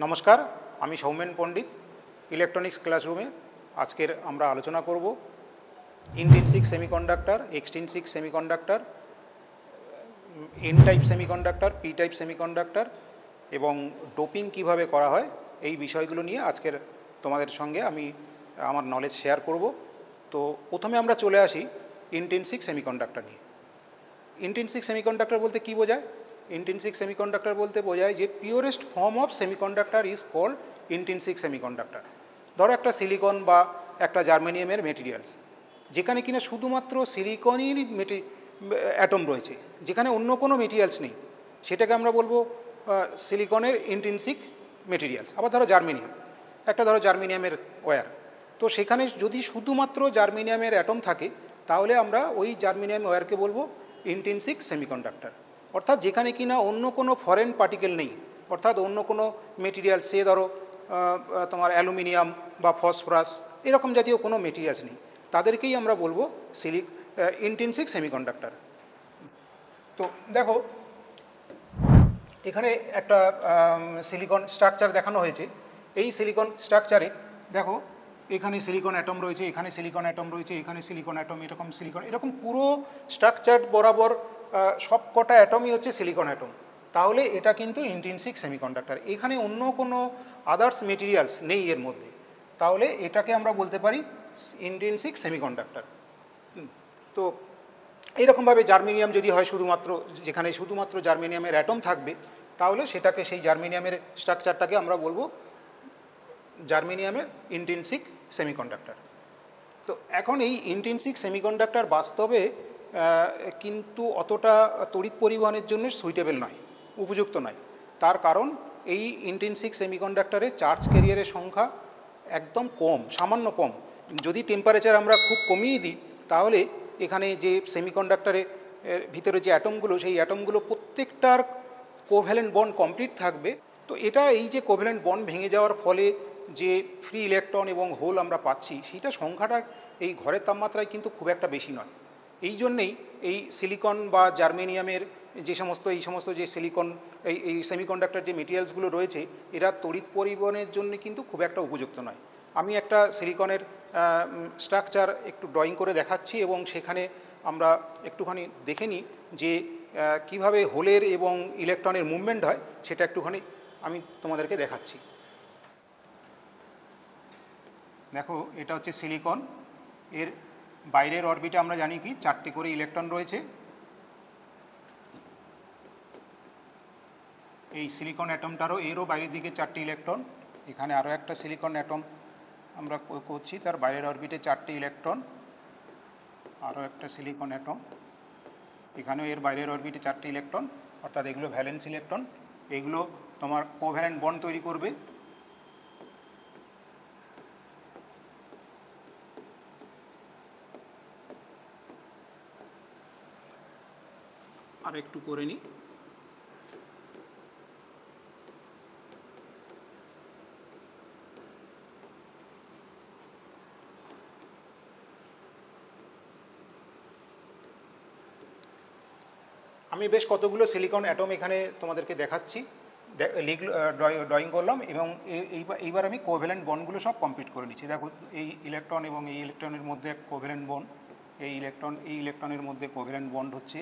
নমস্কার, আমি সৌমেন পণ্ডিত। ইলেকট্রনিক্স ক্লাসরুমে আজকের আমরা আলোচনা করব intrinsic semiconductor, extrinsic semiconductor, N type semiconductor, P type semiconductor এবং ডোপিং কিভাবে করা হয় এই বিষয়গুলো নিয়ে আজকের তোমাদের সঙ্গে আমি আমার নলেজ শেয়ার করব। তো প্রথমে আমরা চলে আসি ইন্ট্রিনসিক সেমিকন্ডাক্টর নিয়ে। ইন্ট্রিনসিক সেমিকন্ডাক্টর বলতে কী বোঝায়? ইন্ট্রিনসিক সেমিকন্ডাক্টর বলতে বোঝায় যে purest form of semiconductor is called intrinsic semiconductor. ধরো একটা সিলিকন বা একটা জার্মেনিয়ামের মেটেরিয়ালস, যেখানে কিনা শুধুমাত্র সিলিকনই অ্যাটম রয়েছে, যেখানে অন্য কোনো মেটেরিয়ালস নেই, সেটাকে আমরা বলবো সিলিকনের ইন্ট্রিনসিক মেটেরিয়ালস। আবার ধরো জার্মেনিয়াম, ধরো জার্মেনিয়ামের ওয়্যার, তো সেখানে যদি শুধুমাত্র জার্মেনিয়ামের অ্যাটম থাকে তাহলে আমরা ওই জার্মেনিয়াম ওয়্যারকে বলবো ইন্ট্রিনসিক সেমিকন্ডাক্টর। অর্থাৎ যেখানে কিনা অন্য কোনো ফরেন পার্টিকেল নেই, অর্থাৎ অন্য কোনো মেটেরিয়াল, সে ধরো তোমার অ্যালুমিনিয়াম বা ফসফরাস এরকম জাতীয় কোনো মেটেরিয়ালস নেই, তাদেরকেই আমরা বলবো ইন্ট্রিনসিক সেমিকন্ডাক্টর। তো দেখো এখানে একটা সিলিকন স্ট্রাকচার দেখানো হয়েছে। এই সিলিকন স্ট্রাকচারে দেখো এখানে সিলিকন অ্যাটম রয়েছে, এখানে সিলিকন অ্যাটম রয়েছে, এখানে সিলিকন অ্যাটম, এরকম পুরো স্ট্রাকচার বরাবর সব কটা অ্যাটমই হচ্ছে সিলিকন অ্যাটম। তাহলে এটা কিন্তু ইন্ট্রিনসিক সেমিকন্ডাক্টর, এখানে অন্য কোনো আদার্স মেটেরিয়ালস নেই এর মধ্যে, তাহলে এটাকে আমরা বলতে পারি ইন্ট্রিনসিক সেমিকন্ডাক্টর। তো এইরকমভাবে জার্মেনিয়াম যদি হয় শুধুমাত্র, যেখানে শুধুমাত্র জার্মেনিয়ামের অ্যাটম থাকবে, তাহলে সেটাকে, সেই জার্মেনিয়ামের স্ট্রাকচারটাকে আমরা বলবো জার্মেনিয়ামের ইন্ট্রিনসিক সেমিকন্ডাক্টর। তো এখন এই ইন্ট্রিনসিক সেমিকন্ডাক্টর বাস্তবে কিন্তু অতটা তড়িৎ পরিবহনের জন্য সুইটেবল নয়, উপযুক্ত নয়। তার কারণ এই ইন্ট্রিনসিক সেমিকন্ডাক্টরে চার্জ ক্যারিয়ারের সংখ্যা একদম কম, সামান্য কম। যদি টেম্পারেচার আমরা খুব কমিয়ে দিই তাহলে এখানে যে সেমিকন্ডাক্টরের ভিতরে যে অ্যাটমগুলো, সেই অ্যাটমগুলো প্রত্যেকটার কোভ্যালেন্ট বন্ড কমপ্লিট থাকবে। তো এটা, এই যে কোভ্যালেন্ট বন্ড ভেঙে যাওয়ার ফলে যে ফ্রি ইলেকট্রন এবং হোল আমরা পাচ্ছি, সেইটা সংখ্যাটা এই ঘরের তাপমাত্রায় কিন্তু খুব একটা বেশি নয়। এই জন্যেই এই সিলিকন বা জার্মেনিয়ামের যে সমস্ত যে সিলিকন এই সেমিকন্ডাক্টর যে মেটেরিয়ালসগুলো রয়েছে, এরা তড়িৎ পরিবহনের জন্য কিন্তু খুব একটা উপযুক্ত নয়। আমি একটা সিলিকনের স্ট্রাকচার একটু ড্রয়িং করে দেখাচ্ছি এবং সেখানে আমরা একটুখানি দেখে নিই যে কীভাবে হোলের এবং ইলেকট্রনের মুভমেন্ট হয়, সেটা একটুখানি আমি তোমাদেরকে দেখাচ্ছি। দেখো এটা হচ্ছে সিলিকন, এর বাইরের অরবিটে আমরা জানি কি 4টে করে ইলেকট্রন রয়েছে। এই সিলিকন অ্যাটমটারও এরও বাইরের দিকে 4টে ইলেকট্রন। এখানে আরও একটা সিলিকন অ্যাটম আমরা করছি, তার বাইরের অরবিটে 4টে ইলেকট্রন। আরও একটা সিলিকন অ্যাটম, এখানেও এর বাইরের অরবিটে 4টে ইলেকট্রন, অর্থাৎ এগুলো ভ্যালেন্স ইলেকট্রন। এগুলো তোমার কোভ্যালেন্ট বন্ড তৈরি করবে। আর একটু করে নিই। আমি বেশ কতগুলো সিলিকন অ্যাটম এখানে তোমাদেরকে দেখাচ্ছি, ড্রয়িং করলাম এবং এইবার আমি কোভ্যালেন্ট বন্ডগুলো সব কমপ্লিট করে নিচ্ছি। দেখো এই ইলেকট্রন এবং এই ইলেকট্রনের মধ্যে কোভ্যালেন্ট বন্ড, এই ইলেকট্রনের মধ্যে কোভ্যালেন্ট বন্ড হচ্ছে,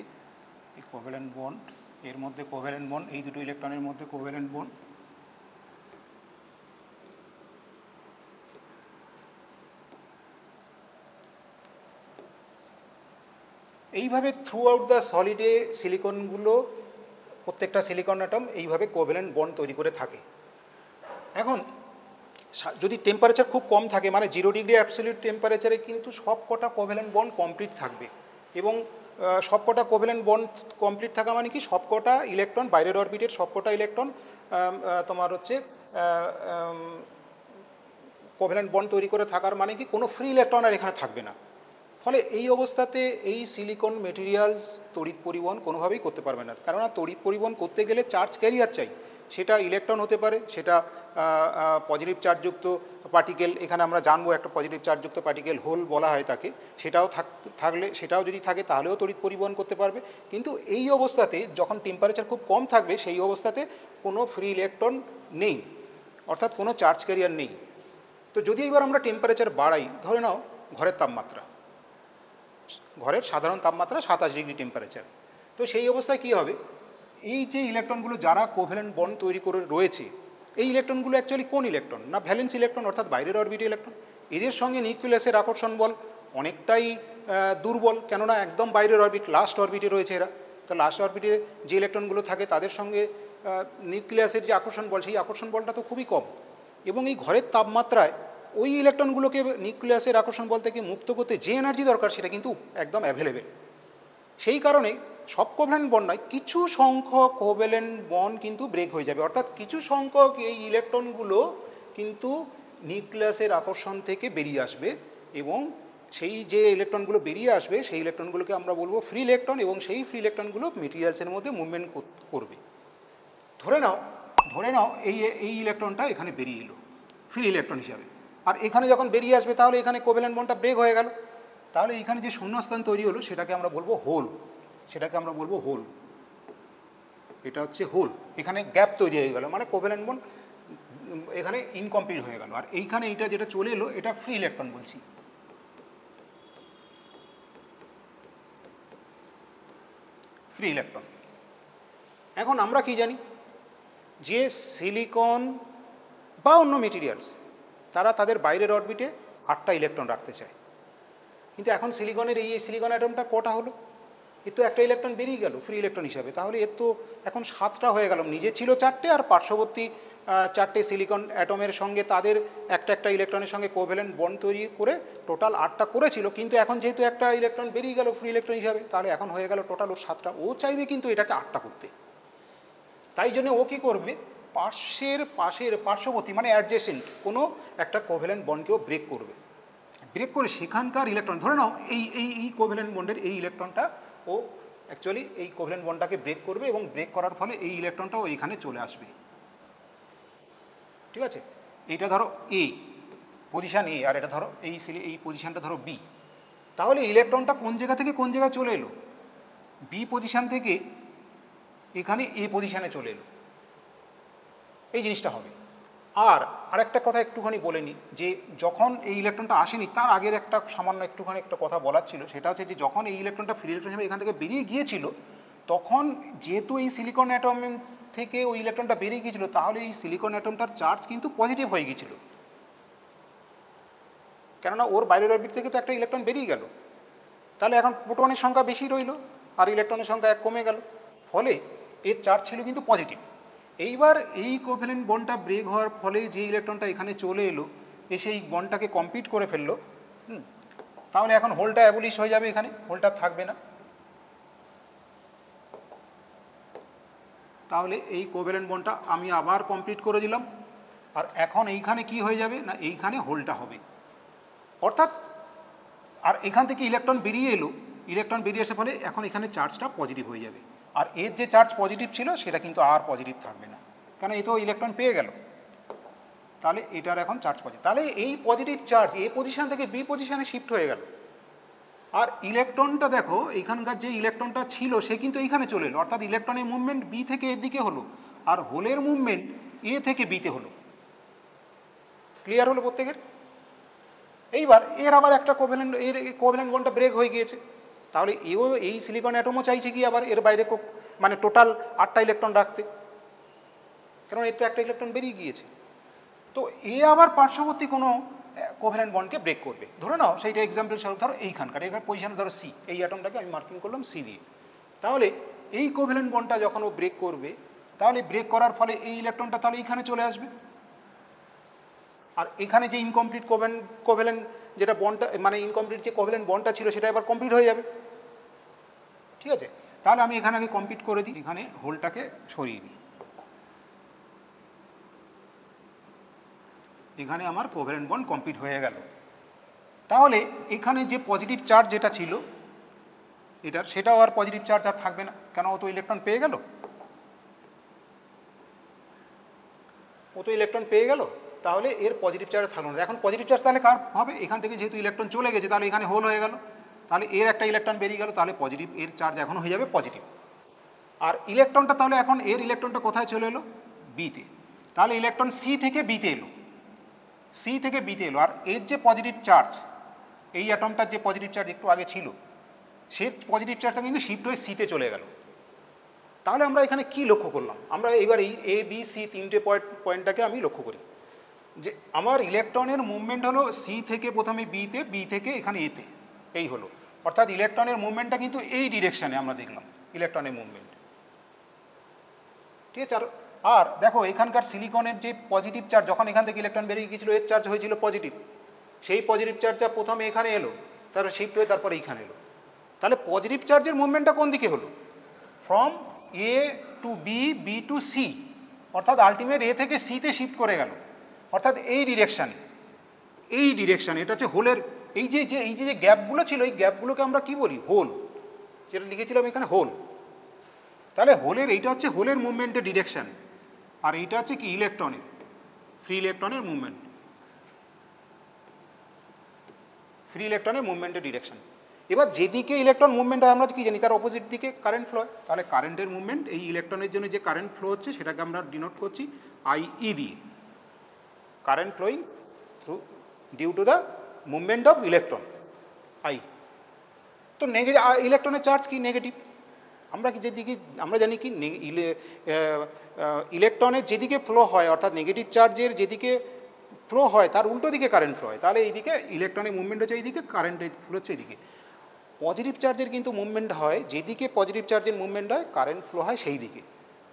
এই কোভ্যালেন্ট বন্ড, এর মধ্যে কোভ্যালেন্ট বন্ড, এই দুটো ইলেকট্রনের মধ্যে কোভ্যালেন্ট বন্ড। এইভাবে থ্রু আউট দ্য সলিডে সিলিকনগুলো, প্রত্যেকটা সিলিকন অ্যাটম এইভাবে কোভ্যালেন্ট বন্ড তৈরি করে থাকে। এখন যদি টেম্পারেচার খুব কম থাকে, মানে 0 ডিগ্রি অ্যাবসলিউট টেম্পারেচারে কিন্তু সব কটা কোভ্যালেন্ট বন্ড কমপ্লিট থাকবে। এবং সব কটা কোভ্যালেন্ট বন্ড কমপ্লিট থাকা মানে কি, সব কটা ইলেকট্রন, বাইরের অরবিটের সব কটা ইলেকট্রন তোমার হচ্ছে কোভ্যালেন্ট বন্ড তৈরি করে থাকার মানে কি, কোনো ফ্রি ইলেকট্রন আর এখানে থাকবে না। ফলে এই অবস্থাতে এই সিলিকন মেটেরিয়ালস তড়িৎ পরিবহন কোনোভাবেই করতে পারবে না, কেননা তড়িৎ পরিবহন করতে গেলে চার্জ ক্যারিয়ার চাই। সেটা ইলেকট্রন হতে পারে, সেটা পজিটিভ চার্জযুক্ত পার্টিকেল, এখানে আমরা জানবো একটা পজিটিভ চার্জযুক্ত পার্টিকেল হোল বলা হয় তাকে, সেটাও যদি থাকে তাহলেও তড়িৎ পরিবহন করতে পারবে। কিন্তু এই অবস্থাতে যখন টেম্পারেচার খুব কম থাকবে, সেই অবস্থাতে কোনো ফ্রি ইলেকট্রন নেই। অর্থাৎ কোনো চার্জ ক্যারিয়ার নেই। তো যদি এবার আমরা টেম্পারেচার বাড়াই, ধরে নাও ঘরের তাপমাত্রা, ঘরের সাধারণ তাপমাত্রা 27 ডিগ্রি টেম্পারেচার, তো সেই অবস্থায় কী হবে, এই যে ইলেকট্রনগুলো যারা কোভ্যালেন্ট বন্ড তৈরি করে রয়েছে, এই ইলেকট্রনগুলো অ্যাকচুয়ালি কোন ইলেকট্রন? না ভ্যালেন্স ইলেকট্রন, অর্থাৎ বাইরের অরবিটে ইলেকট্রন। এদের সঙ্গে নিউক্লিয়াসের আকর্ষণ বল অনেকটাই দুর্বল, কেননা একদম বাইরের অরবিট, লাস্ট অরবিটে রয়েছে এরা। তো লাস্ট অরবিটে যে ইলেকট্রনগুলো থাকে তাদের সঙ্গে নিউক্লিয়াসের যে আকর্ষণ বল, সেই আকর্ষণ বলটা তো খুবই কম, এবং এই ঘরের তাপমাত্রায় ওই ইলেকট্রনগুলোকে নিউক্লিয়াসের আকর্ষণ বল থেকে মুক্ত করতে যে এনার্জি দরকার সেটা কিন্তু একদম অ্যাভেলেবেল। সেই কারণে সব কোভ্যালেন্ট বন্ড নয়, কিছু সংখ্যক কোভ্যালেন্ট বন্ড কিন্তু ব্রেক হয়ে যাবে, অর্থাৎ কিছু সংখ্যক এই ইলেকট্রনগুলো কিন্তু নিউক্লিয়াসের আকর্ষণ থেকে বেরিয়ে আসবে, এবং সেই যে ইলেকট্রনগুলো বেরিয়ে আসবে সেই ইলেকট্রনগুলোকে আমরা বলবো ফ্রি ইলেকট্রন, এবং সেই ফ্রি ইলেকট্রনগুলো মেটেরিয়ালসের মধ্যে মুভমেন্ট করবে। ধরে নাও এই ইলেকট্রনটা এখানে বেরিয়ে এলো ফ্রি ইলেকট্রন হিসাবে, আর এখানে যখন বেরিয়ে আসবে তাহলে এখানে কোভ্যালেন্ট বন্ডটা ব্রেক হয়ে গেল, তাহলে এখানে যে শূন্যস্থান তৈরি হলো সেটাকে আমরা বলবো হোল, এটা হচ্ছে হোল। এখানে গ্যাপ তৈরি হয়ে গেল, মানে কোভ্যালেন্ট বন্ড এখানে ইনকমপ্লিট হয়ে গেল, আর এইখানে এইটা যেটা চলে এলো এটা ফ্রি ইলেকট্রন বলছি। Free electron. এখন আমরা কি জানি, যে সিলিকন বা অন্য মেটেরিয়ালস তারা তাদের বাইরের অরবিটে 8টা ইলেকট্রন রাখতে চায়, কিন্তু এখন সিলিকনের এই সিলিকন অ্যাটমটা কটা হলো? এর তো একটা ইলেকট্রন বেরিয়ে গেল ফ্রি ইলেকট্রন হিসাবে, তাহলে এর তো এখন 7টা হয়ে গেল। নিজে ছিল 4টে, আর পার্শ্ববর্তী 4টে সিলিকন অ্যাটমের সঙ্গে তাদের একটা ইলেকট্রনের সঙ্গে কোভ্যালেন্ট বন্ড তৈরি করে টোটাল 8টা করেছিল, কিন্তু এখন যেহেতু একটা ইলেকট্রন বেরিয়ে গেল ফ্রি ইলেকট্রন হিসাবে, তাহলে এখন হয়ে গেল টোটাল ওর 7টা। ও চাইবে কিন্তু এটাকে 8টা করতে, তাই জন্য ও কী করবে, পার্শ্ববর্তী মানে অ্যাডজেসেন্ট কোনো একটা কোভ্যালেন্ট বন্ডকেও ব্রেক করবে, ব্রেক করে সেখানকার ইলেকট্রন, ধরে নাও এই কোভ্যালেন্ট বন্ডের এই ইলেকট্রনটা ও অ্যাকচুয়ালি এই কোভ্যালেন্ট বন্ডটাকে ব্রেক করবে, এবং ব্রেক করার ফলে এই ইলেকট্রনটাও এইখানে চলে আসবে। ঠিক আছে, এইটা ধরো এ পজিশান এ, আর এটা ধরো এই পজিশানটা ধরো বি, তাহলে ইলেকট্রনটা কোন জায়গা থেকে কোন জায়গায় চলে এলো? বি পজিশান থেকে এখানে এ পজিশানে চলে এলো, এই জিনিসটা হবে। আর আরেকটা কথা একটুখানি বলে নিই, যে যখন এই ইলেকট্রনটা আসেনি তার আগের একটা সামান্য একটুখানি একটা কথা বলার ছিল, সেটা হচ্ছে যে যখন এই ইলেকট্রনটা ফ্রি ইলেকট্রন হিসেবে এখান থেকে বেরিয়ে গিয়েছিল, তখন যেহেতু এই সিলিকন অ্যাটম থেকে ওই ইলেকট্রনটা বেরিয়ে গিয়েছিল, তাহলে এই সিলিকন অ্যাটমটার চার্জ কিন্তু পজিটিভ হয়ে গিয়েছিল, কেননা ওর বাইরের অরবিট থেকে তো একটা ইলেকট্রন বেরিয়ে গেল, তাহলে এখন প্রোটনের সংখ্যা বেশি রইল আর ইলেকট্রনের সংখ্যা 1 কমে গেল, ফলে এর চার্জ ছিল কিন্তু পজিটিভ। এইবার এই কোভ্যালেন্ট বন্ডটা ব্রেক হওয়ার ফলে যে ইলেকট্রনটা এখানে চলে এলো, এসে এই বন্ডটাকে কমপ্লিট করে ফেললো, তাহলে এখন হোলটা অ্যাবলিশ হয়ে যাবে, এখানে হোলটা থাকবে না। তাহলে এই কোভ্যালেন্ট বন্ডটা আমি আবার কমপ্লিট করে দিলাম, আর এখন এইখানে কি হয়ে যাবে না, এইখানে হোলটা হবে, অর্থাৎ আর এখান থেকে ইলেকট্রন বেরিয়ে এলো, ইলেকট্রন বেরিয়ে আসার ফলে এখন এখানে চার্জটা পজিটিভ হয়ে যাবে, আর এর যে চার্জ পজিটিভ ছিল সেটা কিন্তু আর পজিটিভ থাকবে না, কারণ এই তো ইলেকট্রন পেয়ে গেল, তাহলে এটার এখন চার্জ পজিটিভ, তাহলে এই পজিটিভ চার্জ এ পজিশন থেকে বি পজিশনে শিফট হয়ে গেল। আর ইলেকট্রনটা দেখো, এইখানকার যে ইলেকট্রনটা ছিল সে কিন্তু এইখানে চলে এলো, অর্থাৎ ইলেকট্রনের মুভমেন্ট বি থেকে এর দিকে হলো, আর হোলের মুভমেন্ট এ থেকে বিতে হলো। ক্লিয়ার হলো প্রত্যেকের? এইবার এর আবার একটা কোভ্যালেন্ট বন্ডটা ব্রেক হয়ে গিয়েছে, তাহলে এও এই সিলিকন অ্যাটমও চাইছে কি আবার এর বাইরে মানে টোটাল 8টা ইলেকট্রন রাখতে, কারণ এর তো একটা ইলেকট্রন বেরিয়ে গিয়েছে। তো এ আবার পার্শ্ববর্তী কোনো কোভ্যালেন্ট বন্ডকে ব্রেক করবে, ধরে নাও সেইটা এক্সাম্পল স্বরূপ ধরো এইখানকার পজিশনে ধরো সি, এই অ্যাটমটাকে আমি মার্কিং করলাম সি দিয়ে, তাহলে এই কোভ্যালেন্ট বন্ডটা যখন ও ব্রেক করবে, তাহলে ব্রেক করার ফলে এই ইলেকট্রনটা তাহলে এইখানে চলে আসবে, আর এখানে যে ইনকমপ্লিট কোভ্যালেন্ট যেটা বন্ডটা মানে ইনকমপ্লিট যে কোভ্যালেন্ট বন্ডটা ছিল সেটা এবার কমপ্লিট হয়ে যাবে। ঠিক আছে, তাহলে আমি এখানে আগে কমপ্লিট করে দিই, এখানে হোলটাকে সরিয়ে দিই, এখানে আমার কোভ্যালেন্ট বন্ড কমপ্লিট হয়ে গেল। তাহলে এখানে যে পজিটিভ চার্জ যেটা ছিল এটার, সেটাও আর পজিটিভ চার্জ আর থাকবে না, কেন ও তো ইলেকট্রন পেয়ে গেল, তাহলে এর পজিটিভ চার্জ থাকলো না। এখন পজিটিভ চার্জ তাহলে কার হবে, এখান থেকে যেহেতু ইলেকট্রন চলে গেছে তাহলে এখানে হোল হয়ে গেল, তাহলে এর একটা ইলেকট্রন বেরিয়ে গেল, তাহলে পজিটিভ এর চার্জ এখন হয়ে যাবে পজিটিভ। আর ইলেকট্রনটা তাহলে এখন এর ইলেকট্রনটা কোথায় চলে এলো, বিতে, তাহলে ইলেকট্রন সি থেকে বিতে এলো, সি থেকে বিতে এলো, আর এর যে পজিটিভ চার্জ, এই অ্যাটমটার যে পজিটিভ চার্জ একটু আগে ছিল, সে পজিটিভ চার্জটা কিন্তু শিফট হয়ে সিতে চলে গেল। তাহলে আমরা এখানে কি লক্ষ্য করলাম? আমরা এবার এই এ বি সি তিনটে পয়েন্টটাকে আমি লক্ষ্য করি যে আমার ইলেকট্রনের মুভমেন্ট হলো সি থেকে প্রথমে বিতে, বি থেকে এখানে এতে, এই হলো। অর্থাৎ ইলেকট্রনের মুভমেন্টটা কিন্তু এই ডিরেকশানে আমরা দেখলাম ইলেকট্রনের মুভমেন্ট, ঠিক আছে। আর দেখো এখানকার সিলিকনের যে পজিটিভ চার্জ, যখন এখান থেকে ইলেকট্রন বেরিয়ে গিয়েছিল এর চার্জ হয়েছিল পজিটিভ, সেই পজিটিভ চার্জটা প্রথমে এখানে এলো, তারপর শিফট হয়ে তারপরে এইখানে এলো। তাহলে পজিটিভ চার্জের মুভমেন্টটা কোন দিকে হলো? From A to B, B to C, অর্থাৎ আলটিমেট এ থেকে সিতে শিফট করে গেল, অর্থাৎ এই ডিরেকশানে, এই ডিরেকশানে। এটা হচ্ছে হোলের এই যে গ্যাপগুলো ছিল, এই গ্যাপগুলোকে আমরা কি বলি? হোল, যেটা লিখেছিলাম এখানে হোল। তাহলে হোলের এইটা হচ্ছে হোলের মুভমেন্টের ডিরেকশান, আর এইটা হচ্ছে কি? ইলেকট্রনের, ফ্রি ইলেকট্রনের মুভমেন্ট, ফ্রি ইলেকট্রনের মুভমেন্টের ডিরেকশন। এবার যেদিকে ইলেকট্রন মুভমেন্ট হয় আমরা কি জানি? তার অপোজিট দিকে কারেন্ট ফ্লো হয়। তাহলে কারেন্টের মুভমেন্ট, এই ইলেকট্রনের জন্য যে কারেন্ট ফ্লো হচ্ছে সেটাকে আমরা ডিনোট করছি আইই দিয়ে, current flowing through due to the movement of electron, I. তো নেগেটিভ ইলেকট্রনের চার্জ কি? নেগেটিভ। আমরা কি যেদিকে আমরা জানি কি ইলেকট্রনের যেদিকে ফ্লো হয়, অর্থাৎ নেগেটিভ চার্জের যেদিকে ফ্লো হয় তার উল্টো দিকে কারেন্ট ফ্লো হয়। তাহলে এইদিকে ইলেকট্রনের মুভমেন্ট হচ্ছে এইদিকে, কারেন্টের ফ্লো হচ্ছে এইদিকে। পজিটিভ চার্জের কিন্তু মুভমেন্ট হয় যেদিকে পজিটিভ চার্জের মুভমেন্ট হয়, কারেন্ট ফ্লো হয় সেই দিকে।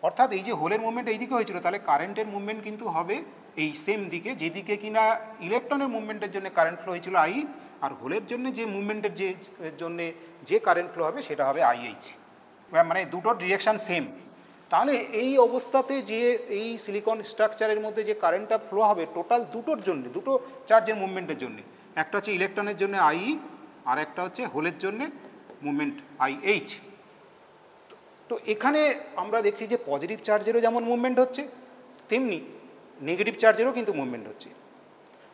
অর্থাৎ এই যে হোলের মুভমেন্ট এইদিকে হয়েছিল, তাহলে কারেন্টের মুভমেন্ট কিন্তু হবে এই সেম দিকে, যেদিকে কিনা ইলেকট্রনের মুভমেন্টের জন্য কারেন্ট ফ্লো হয়েছিল আই, আর হোলের জন্য যে মুভমেন্টের জন্য যে কারেন্ট ফ্লো হবে সেটা হবে আইএইচ, মানে দুটোর ডিরেকশান সেম। তাহলে এই অবস্থাতে যে এই সিলিকন স্ট্রাকচারের মধ্যে যে কারেন্টটা ফ্লো হবে টোটাল দুটোর জন্য, দুটো চার্জের মুভমেন্টের জন্য, একটা হচ্ছে ইলেকট্রনের জন্য আই, আর একটা হচ্ছে হোলের জন্য মুভমেন্ট আইএইচ। তো এখানে আমরা দেখছি যে পজিটিভ চার্জেরও যেমন মুভমেন্ট হচ্ছে, তেমনি নেগেটিভ চার্জেরও কিন্তু মুভমেন্ট হচ্ছে।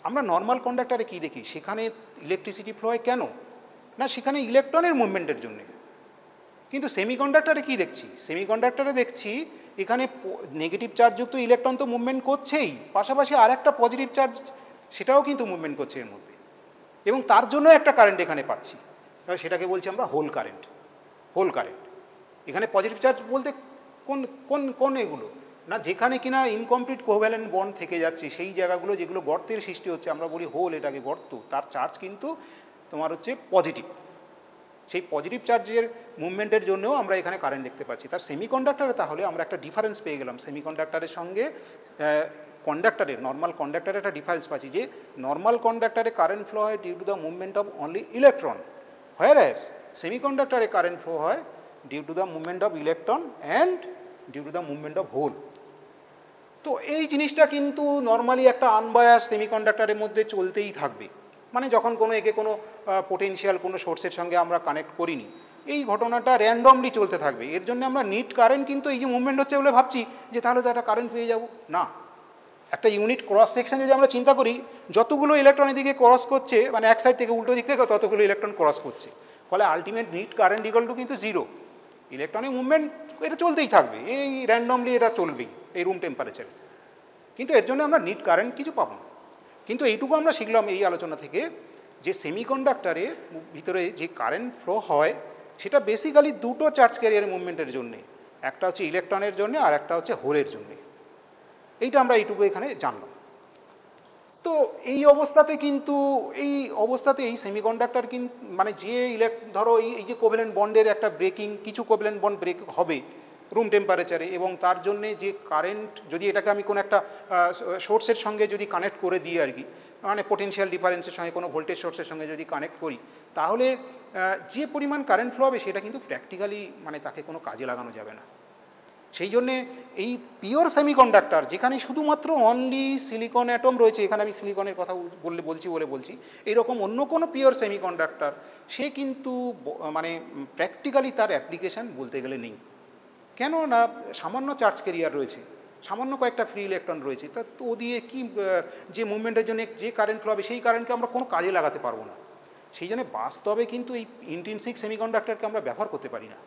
আমরা নর্মাল কন্ডাক্টারে কী দেখি? সেখানে ইলেকট্রিসিটি ফ্লো হয় কেন? না, সেখানে ইলেকট্রনের মুভমেন্টের জন্যে। কিন্তু সেমিকন্ডাক্টারে কী দেখছি? সেমিকন্ডাক্টারে দেখছি এখানে নেগেটিভ চার্জযুক্ত ইলেকট্রন তো মুভমেন্ট করছেই, পাশাপাশি আর একটা পজিটিভ চার্জ সেটাও কিন্তু মুভমেন্ট করছে এর মধ্যে, এবং তার জন্য একটা কারেন্ট এখানে পাচ্ছি, সেটাকে বলছি আমরা হোল কারেন্ট। হোল কারেন্ট এখানে পজিটিভ চার্জ বলতে কোন কোন কোন এগুলো? না, যেখানে কিনা ইনকমপ্লিট কোভ্যালেন্ট বন্ড থেকে যাচ্ছে, সেই জায়গাগুলো যেগুলো গর্তের সৃষ্টি হচ্ছে, আমরা বলি হোল, এটাকে গর্ত, তার চার্জ কিন্তু তোমার হচ্ছে পজিটিভ। সেই পজিটিভ চার্জের মুভমেন্টের জন্যও আমরা এখানে কারেন্ট দেখতে পাচ্ছি। তার সেমিকন্ডাক্টরে তাহলে আমরা একটা ডিফারেন্স পেয়ে গেলাম। সেমিকন্ডাক্টরের সঙ্গে কন্ডাক্টরের, নর্মাল কন্ডাক্টরের একটা ডিফারেন্স পাচ্ছি, যে নর্মাল কন্ডাক্টরে কারেন্ট ফ্লো হয় due to the movement of only electron, whereas সেমিকন্ডাক্টরে কারেন্ট ফ্লো হয় due to the movement of electron and due to the movement of hole. তো এই জিনিসটা কিন্তু নর্মালি একটা আনবায়াস সেমিকন্ডাক্টরের মধ্যে চলতেই থাকবে। মানে যখন কোনো একে কোনো পোটেনশিয়াল কোনো সোর্সের সঙ্গে আমরা কানেক্ট করিনি, এই ঘটনাটা র্যান্ডমলি চলতে থাকবে। এর জন্য আমরা নিট কারেন্ট কিন্তু এই যে মুভমেন্ট হচ্ছে বলে ভাবছি যে তাহলে তো একটা কারেন্ট পেয়ে যাব না। একটা ইউনিট ক্রস সেকশন যদি আমরা চিন্তা করি, যতগুলো ইলেকট্রন এদিকে ক্রস করছে, মানে এক সাইড থেকে উল্টো দিক থেকে ততগুলো ইলেকট্রন ক্রস করছে, ফলে ultimate net current equal to কিন্তু জিরো। ইলেকট্রনের মুভমেন্ট এটা চলতেই থাকবে, এই র্যান্ডমলি এটা চলবেই এই রুম টেম্পারেচারে, কিন্তু এর জন্য আমরা নিট কারেন্ট কিছু পাবো না। কিন্তু এইটুকু আমরা শিখলাম এই আলোচনা থেকে যে সেমিকন্ডাক্টরের ভিতরে যে কারেন্ট ফ্লো হয় সেটা বেসিক্যালি দুটো চার্জ ক্যারিয়ার মুভমেন্টের জন্যে, একটা হচ্ছে ইলেকট্রনের জন্য আর একটা হচ্ছে হোলের জন্যে। এইটা আমরা এইটুকু এখানে জানলাম। তো এই অবস্থাতে কিন্তু এই সেমিকন্ডাক্টর কিন্তু মানে যে ধরো এই যে কোভ্যালেন্ট বন্ডের একটা ব্রেকিং, কিছু কোভ্যালেন্ট বন্ড ব্রেক হবে রুম টেম্পারেচারে, এবং তার জন্যে যে কারেন্ট, যদি এটাকে আমি কোনো একটা সোর্সের সঙ্গে যদি কানেক্ট করে দিই আর কি, মানে পোটেনশিয়াল ডিফারেন্সের সঙ্গে কোনো ভোল্টেজ সোর্সের সঙ্গে যদি কানেক্ট করি, তাহলে যে পরিমাণ কারেন্ট ফ্লো হবে সেটা কিন্তু প্র্যাকটিক্যালি মানে তাকে কোনো কাজে লাগানো যাবে না। সেই জন্যে এই পিওর সেমিকন্ডাক্টর, যেখানে শুধুমাত্র অনলি সিলিকন অ্যাটম রয়েছে, এখানে আমি সিলিকনের কথা বলছি, এইরকম অন্য কোনো পিওর সেমিকন্ডাক্টর সে কিন্তু মানে প্র্যাকটিক্যালি তার অ্যাপ্লিকেশান বলতে গেলে নেই। কেন না, সামান্য চার্জ ক্যারিয়ার রয়েছে, সামান্য কয়েকটা ফ্রি ইলেকট্রন রয়েছে, তা তো ও দিয়ে কি যে মুভমেন্টের জন্য যে কারেন্ট ফ্লো হবে সেই কারেন্টকে আমরা কোনো কাজে লাগাতে পারবো না। সেই জন্য বাস্তবে কিন্তু এই ইন্ট্রিনসিক সেমিকন্ডাক্টরকে আমরা ব্যবহার করতে পারি না।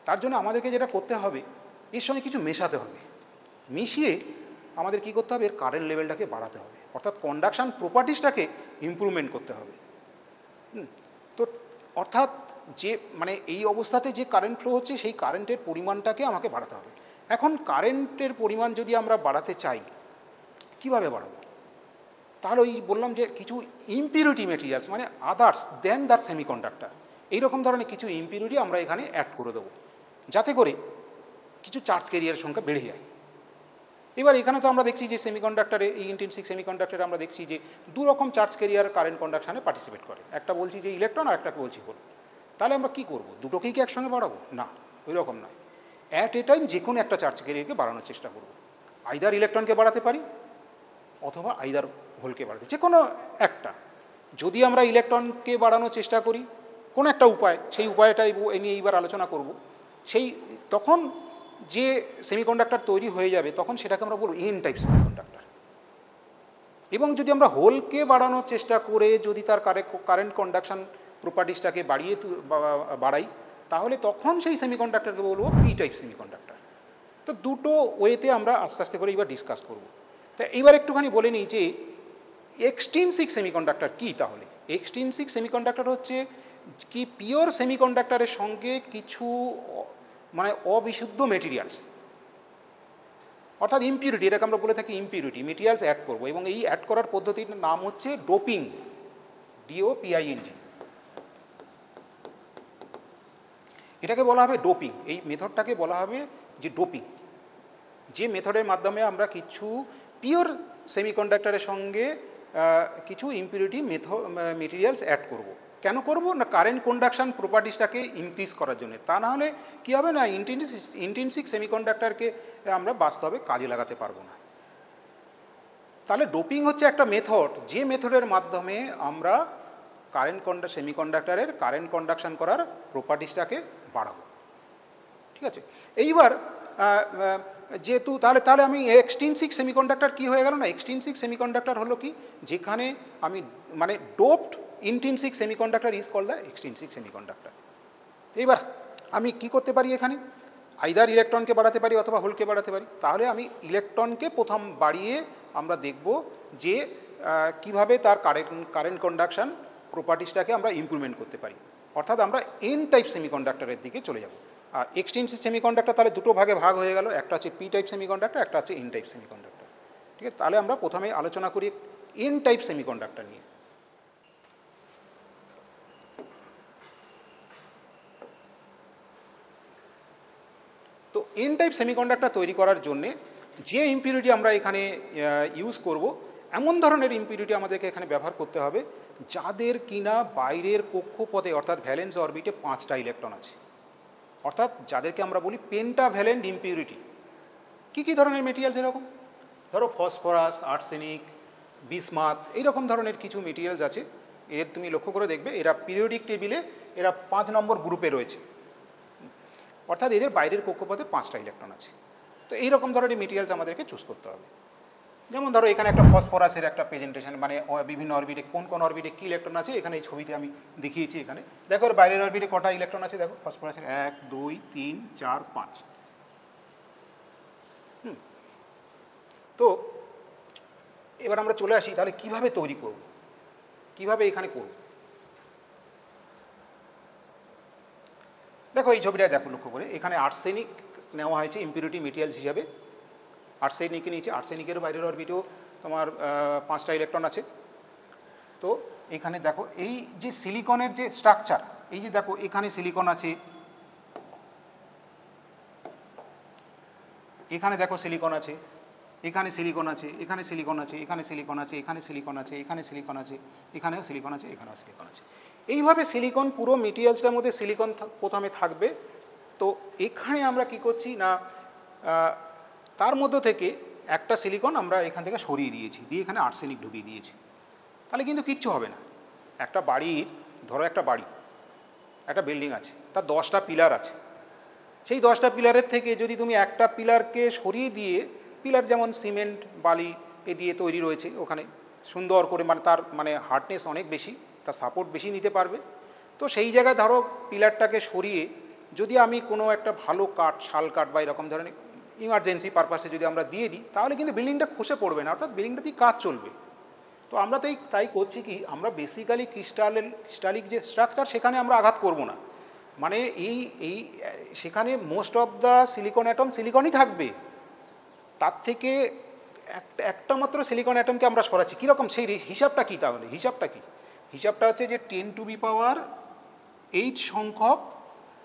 তার জন্য আমাদেরকে যেটা করতে হবে, এর সঙ্গে কিছু মেশাতে হবে, মিশিয়ে আমাদের কী করতে হবে, এর কারেন্ট লেভেলটাকে বাড়াতে হবে, অর্থাৎ কন্ডাকশান প্রপার্টিসটাকে ইমপ্রুভমেন্ট করতে হবে। তো অর্থাৎ যে মানে এই অবস্থাতে যে কারেন্ট ফ্লো হচ্ছে সেই কারেন্টের পরিমাণটাকে আমাকে বাড়াতে হবে। এখন কারেন্টের পরিমাণ যদি আমরা বাড়াতে চাই, কিভাবে বাড়াবো? তাহলে ওই বললাম যে কিছু ইম্পিউরিটি মেটেরিয়ালস মানে আদার্স দেন দ্য সেমিকন্ডাক্টর, এইরকম ধরনের কিছু ইম্পিউরিটি আমরা এখানে অ্যাড করে দেবো, যাতে করে কিছু চার্জ ক্যারিয়ারের সংখ্যা বেড়ে যায়। এবার এখানে তো আমরা দেখছি যে সেমিকন্ডাক্টরে, এই ইন্টেনসিভ সেমিকন্ডাক্টরে আমরা দেখছি যে দু রকম চার্জ ক্যারিয়ার কারেন্ট কন্ডাকশানে পার্টিসিপেট করে, একটা বলছি যে ইলেকট্রন আর একটাকে বলছি হোল। তাহলে আমরা কী করবো, দুটোকেই কি একসঙ্গে বাড়াবো? না, ওই রকম নয়। অ্যাট এ টাইম যে কোনো একটা চার্জ ক্যারিয়ারকে বাড়ানোর চেষ্টা করবো। আইদার ইলেকট্রনকে বাড়াতে পারি অথবা আইদার হোলকে বাড়াতে, যে কোনো একটা। যদি আমরা ইলেকট্রনকে বাড়ানোর চেষ্টা করি কোনো একটা উপায়, সেই উপায়টাই নিয়ে এইবার আলোচনা করব। সেই তখন যে সেমিকন্ডাক্টর তৈরি হয়ে যাবে তখন সেটাকে আমরা বলবো এন টাইপ সেমিকন্ডাক্টর। এবং যদি আমরা হোলকে বাড়ানোর চেষ্টা করে যদি তার কারেন্ট কন্ডাকশান প্রপার্টিসটাকে বাড়াই, তাহলে তখন সেই সেমিকন্ডাক্টরকে বলবো পি টাইপ সেমিকন্ডাক্টর। তো দুটো ওয়েতে আমরা আস্তে আস্তে করে এবার ডিসকাস করব। তা এইবার একটুখানি বলে নিই যে এক্সট্রিনসিক সেমিকন্ডাক্টর কী। তাহলে এক্সট্রিনসিক সেমিকন্ডাক্টর হচ্ছে কি পিওর সেমিকন্ডাক্টরের সঙ্গে কিছু মানে অবিশুদ্ধ মেটেরিয়ালস, অর্থাৎ ইম্পিউরিটি, এটাকে আমরা বলে থাকি ইম্পিউরিটি মেটেরিয়ালস অ্যাড করবো। এবং এই অ্যাড করার পদ্ধতির নাম হচ্ছে ডোপিং, DOPING। এটাকে বলা হবে ডোপিং, এই মেথডটাকে বলা হবে যে ডোপিং, যে মেথডের মাধ্যমে আমরা কিছু পিওর সেমিকন্ডাক্টরের সঙ্গে কিছু ইম্পিউরিটি মেটেরিয়ালস অ্যাড করব। কেন করব না, কারেন্ট কন্ডাকশান প্রপার্টিসটাকে ইনক্রিজ করার জন্য। তা না হলে কী হবে না, ইন্টেনসিক সেমিকন্ডাক্টরকে আমরা বাস্তবে কাজে লাগাতে পারবো না। তাহলে ডোপিং হচ্ছে একটা মেথড, যে মেথডের মাধ্যমে আমরা সেমিকন্ডাক্টরের কারেন্ট কন্ডাকশান করার প্রপার্টিসটাকে বাড়াবো। ঠিক আছে, এইবার যেহেতু তাহলে আমি এক্সট্রিনসিক সেমিকন্ডাক্টর কী হয়ে গেল না, এক্সট্রিনসিক সেমিকন্ডাক্টর হলো কি, যেখানে আমি মানে doped intrinsic semiconductor is called the extrinsic semiconductor. এবার আমি কি করতে পারি, এখানে আইদার ইলেকট্রনকে বাড়াতে পারি অথবা হোলকে বাড়াতে পারি। তাহলে আমি ইলেকট্রনকে প্রথম বাড়িয়ে আমরা দেখব যে কিভাবে তার কারেন্ট কন্ডাকশান প্রপার্টিসটাকে আমরা ইমপ্রুভমেন্ট করতে পারি, অর্থাৎ আমরা এন টাইপ সেমিকন্ডাক্টরের দিকে চলে যাব। আর এক্সট্রিনসিক সেমিকন্ডাক্টর তাহলে দুটো ভাগে ভাগ হয়ে গেল, একটা হচ্ছে পি টাইপ সেমিকন্ডাক্টর, একটা হচ্ছে এন টাইপ সেমিকন্ডাক্টর। ঠিক আছে, তাহলে আমরা প্রথমে আলোচনা করি এন টাইপ সেমিকন্ডাক্টর নিয়ে। তো এন টাইপ সেমিকন্ডাক্টর তৈরি করার জন্যে যে ইম্পিউরিটি আমরা এখানে ইউজ করব, এমন ধরনের ইম্পিউরিটি আমাদেরকে এখানে ব্যবহার করতে হবে যাদের কিনা বাইরের কক্ষপথে অর্থাৎ ভ্যালেন্স অরবিটে 5টা ইলেকট্রন আছে, অর্থাৎ যাদেরকে আমরা বলি পেন্টাভ্যালেন্ট ইম্পিউরিটি। কী কী ধরনের মেটেরিয়ালস এরকম, ধরো ফসফরাস, আর্সেনিক, বিসমাথ, এইরকম ধরনের কিছু মেটেরিয়ালস আছে। এর তুমি লক্ষ্য করে দেখবে এরা পিরিয়ডিক টেবিলে এরা 5 নম্বর গ্রুপে রয়েছে, অর্থাৎ এদের বাইরের কক্ষপথে 5টা ইলেকট্রন আছে। তো এইরকম ধরনের মেটেরিয়ালস আমাদেরকে চুজ করতে হবে। যেমন ধরো এখানে একটা ফসফরাসের একটা প্রেজেন্টেশন, মানে বিভিন্ন অরবিটে কোন কোন অরবিটে কী ইলেকট্রন আছে এখানে এই ছবিতে আমি দেখিয়েছি। এখানে দেখো এর বাইরের অরবিটে কটা ইলেকট্রন আছে, দেখো ফসফরাসের 1 2 3 4 5। তো এবার আমরা চলে আসি তাহলে কিভাবে তৈরি করব, কিভাবে এখানে করব। দেখো এই ছবিটা দেখো লক্ষ্য করে, এখানে আর্সেনিক নেওয়া হয়েছে ইম্পিউরিটি মেটেরিয়ালস হিসাবে। আর্সেনিকে নিয়েছে, আর্সেনিকের বাইরের অরবিটেও তোমার 5টা ইলেকট্রন আছে। তো এখানে দেখো এই যে সিলিকনের যে স্ট্রাকচার, এই যে দেখো এখানে সিলিকন আছে, এখানে দেখো সিলিকন আছে, এখানে সিলিকন আছে, এখানে সিলিকন আছে, এখানে সিলিকন আছে, এখানে সিলিকন আছে, এখানে সিলিকন আছে, এখানেও সিলিকন আছে, এখানেও সিলিকন আছে। এইভাবে সিলিকন পুরো মেটেরিয়ালসটার মধ্যে সিলিকন প্রথমে থাকবে। তো এখানে আমরা কি করছি না, তার মধ্য থেকে একটা সিলিকন আমরা এখান থেকে সরিয়ে দিয়েছি, দিয়ে এখানে আর্সেনিক ঢুকিয়ে দিয়েছি। তাহলে কিন্তু কিচ্ছু হবে না। একটা বাড়ির, ধরো একটা বাড়ি, একটা বিল্ডিং আছে, তার 10টা পিলার আছে। সেই 10টা পিলারের থেকে যদি তুমি একটা পিলারকে সরিয়ে দিয়ে, পিলার যেমন সিমেন্ট বালি এ দিয়ে তৈরি রয়েছে, ওখানে সুন্দর করে মানে তার মানে হার্ডনেস অনেক বেশি, তার সাপোর্ট বেশি নিতে পারবে। তো সেই জায়গায় ধরো পিলারটাকে সরিয়ে যদি আমি কোনো একটা ভালো কাঠ, শাল কাঠ বা এরকম ধরনের ইমার্জেন্সি পারপাসে যদি আমরা দিয়ে দিই তাহলে কিন্তু বিল্ডিংটা খসে পড়বে না, অর্থাৎ বিল্ডিংটা দিয়ে কাজ চলবে। তো আমরা তাই করছি কি, আমরা বেসিক্যালি ক্রিস্টালিক যে স্ট্রাকচার সেখানে আমরা আঘাত করব না, মানে এই সেখানে most of the silicon atom সিলিকনই থাকবে, তার থেকে একটা মাত্র সিলিকন অ্যাটমকে আমরা সরাচ্ছি। কীরকম সেই হিসাবটা কী তাহলে? হিসাবটা হচ্ছে যে 10⁸ সংখ্যক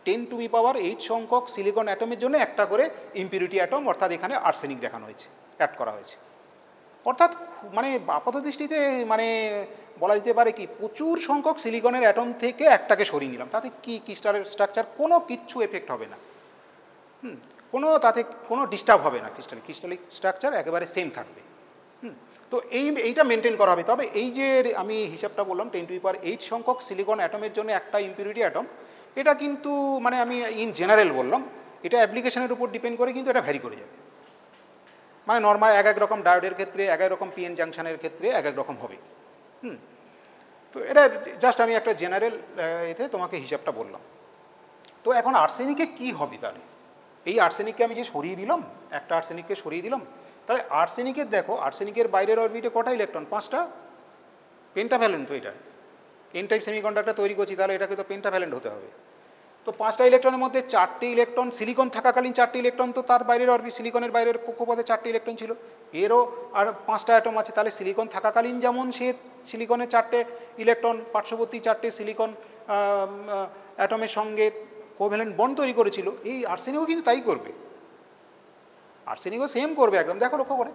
10⁸ সংখ্যক সিলিকন অ্যাটমের জন্য একটা করে ইম্পিউরিটি অ্যাটম, অর্থাৎ এখানে আর্সেনিক দেখানো হয়েছে, অ্যাড করা হয়েছে। অর্থাৎ মানে আপাত দৃষ্টিতে মানে বলা যেতে পারে কি, প্রচুর সংখ্যক সিলিকনের অ্যাটম থেকে একটাকে সরিয়ে নিলাম, তাতে কি ক্রিস্টালের স্ট্রাকচার কোনো কিচ্ছু এফেক্ট হবে না, তাতে কোনো ডিস্টার্ব হবে না, ক্রিস্টালিক স্ট্রাকচার একেবারে সেম থাকবে। তো এইটা মেনটেন করা হবে। তবে এই যে আমি হিসাবটা বললাম 10⁸ সংখ্যক সিলিকন অ্যাটমের জন্য একটা ইম্পিউরিটি অ্যাটম, এটা কিন্তু মানে আমি ইন জেনারেল বললাম, এটা অ্যাপ্লিকেশনের উপর ডিপেন্ড করে কিন্তু এটা ভ্যারি করে যাবে। মানে নর্মাল এক এক রকম ডায়োডের ক্ষেত্রে, এক এক রকম পিএন জাংশনের ক্ষেত্রে এক এক রকম হবে। তো এটা জাস্ট আমি একটা জেনারেল এতে তোমাকে হিসাবটা বললাম। তো এখন আর্সেনিকে কি হবে তাহলে? এই আর্সেনিককে আমি যে সরিয়ে দিলাম, একটা আর্সেনিককে সরিয়ে দিলাম, তাহলে আর্সেনিকের দেখো, আর্সেনিকের বাইরের অরবিটে কটা ইলেকট্রন? 5টা। পেন্টাভ্যালেন্ট তো এটা, এন টাইপ সেমিকন্ডাক্টর তৈরি করছি, তাহলে এটাকে তো পেন্টাভ্যালেন্ট হতে হবে। তো 5টা ইলেকট্রনের মধ্যে 4টে ইলেকট্রন সিলিকন থাকাকালীন 4টে ইলেকট্রন তো তার বাইরের অরবিট, সিলিকনের বাইরের কক্ষপথে 4টে ইলেকট্রন ছিল, এরও আর 5টা অ্যাটম আছে, তাহলে সিলিকন থাকাকালীন যেমন সে সিলিকনের 4টে ইলেকট্রন পার্শ্ববর্তী 4টে সিলিকন অ্যাটমের সঙ্গে কোভ্যালেন্ট বন্ড তৈরি করেছিল, এই আর্সেনিকও কিন্তু তাই করবে। আর্সেনিকও সেম করবে একদম। দেখো লক্ষ্য করে,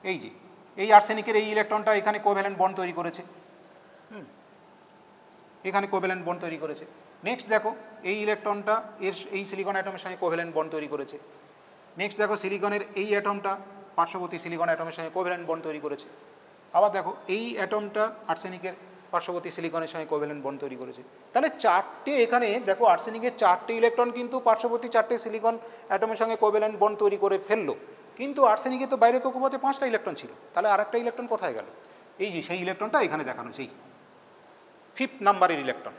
এই যে এই আর্সেনিকের এই ইলেকট্রনটা এখানে কোভ্যালেন্ট বন্ড তৈরি করেছে, এখানে কোভ্যালেন্ট বন্ড তৈরি করেছে। নেক্সট দেখো এই ইলেকট্রনটা এই সিলিকন অ্যাটমের সঙ্গে কোভ্যালেন্ট বন্ড তৈরি করেছে। নেক্সট দেখো সিলিকনের এই অ্যাটমটা পার্শ্ববর্তী সিলিকন অ্যাটমের সঙ্গে কোভ্যালেন্ট বন্ড তৈরি করেছে। আবার দেখো এই অ্যাটমটা আর্সেনিকের পার্শ্ববর্তী সিলিকনের সঙ্গে কোভ্যালেন্ট বন্ড তৈরি করেছে। তাহলে 4টে এখানে দেখো আর্সেনিকের 4টে ইলেকট্রন কিন্তু পার্শ্ববর্তী 4টে সিলিকন অ্যাটমের সঙ্গে কোভ্যালেন্ট বন্ড তৈরি করে ফেললো, কিন্তু আর্সেনিকের তো বাইরের কক্ষপথে 5টা ইলেকট্রন ছিল, তাহলে আরেকটা ইলেকট্রন কোথায় গেল? এই যে সেই ইলেকট্রনটা এখানে দেখানো, সেই 5th নাম্বারের ইলেকট্রন,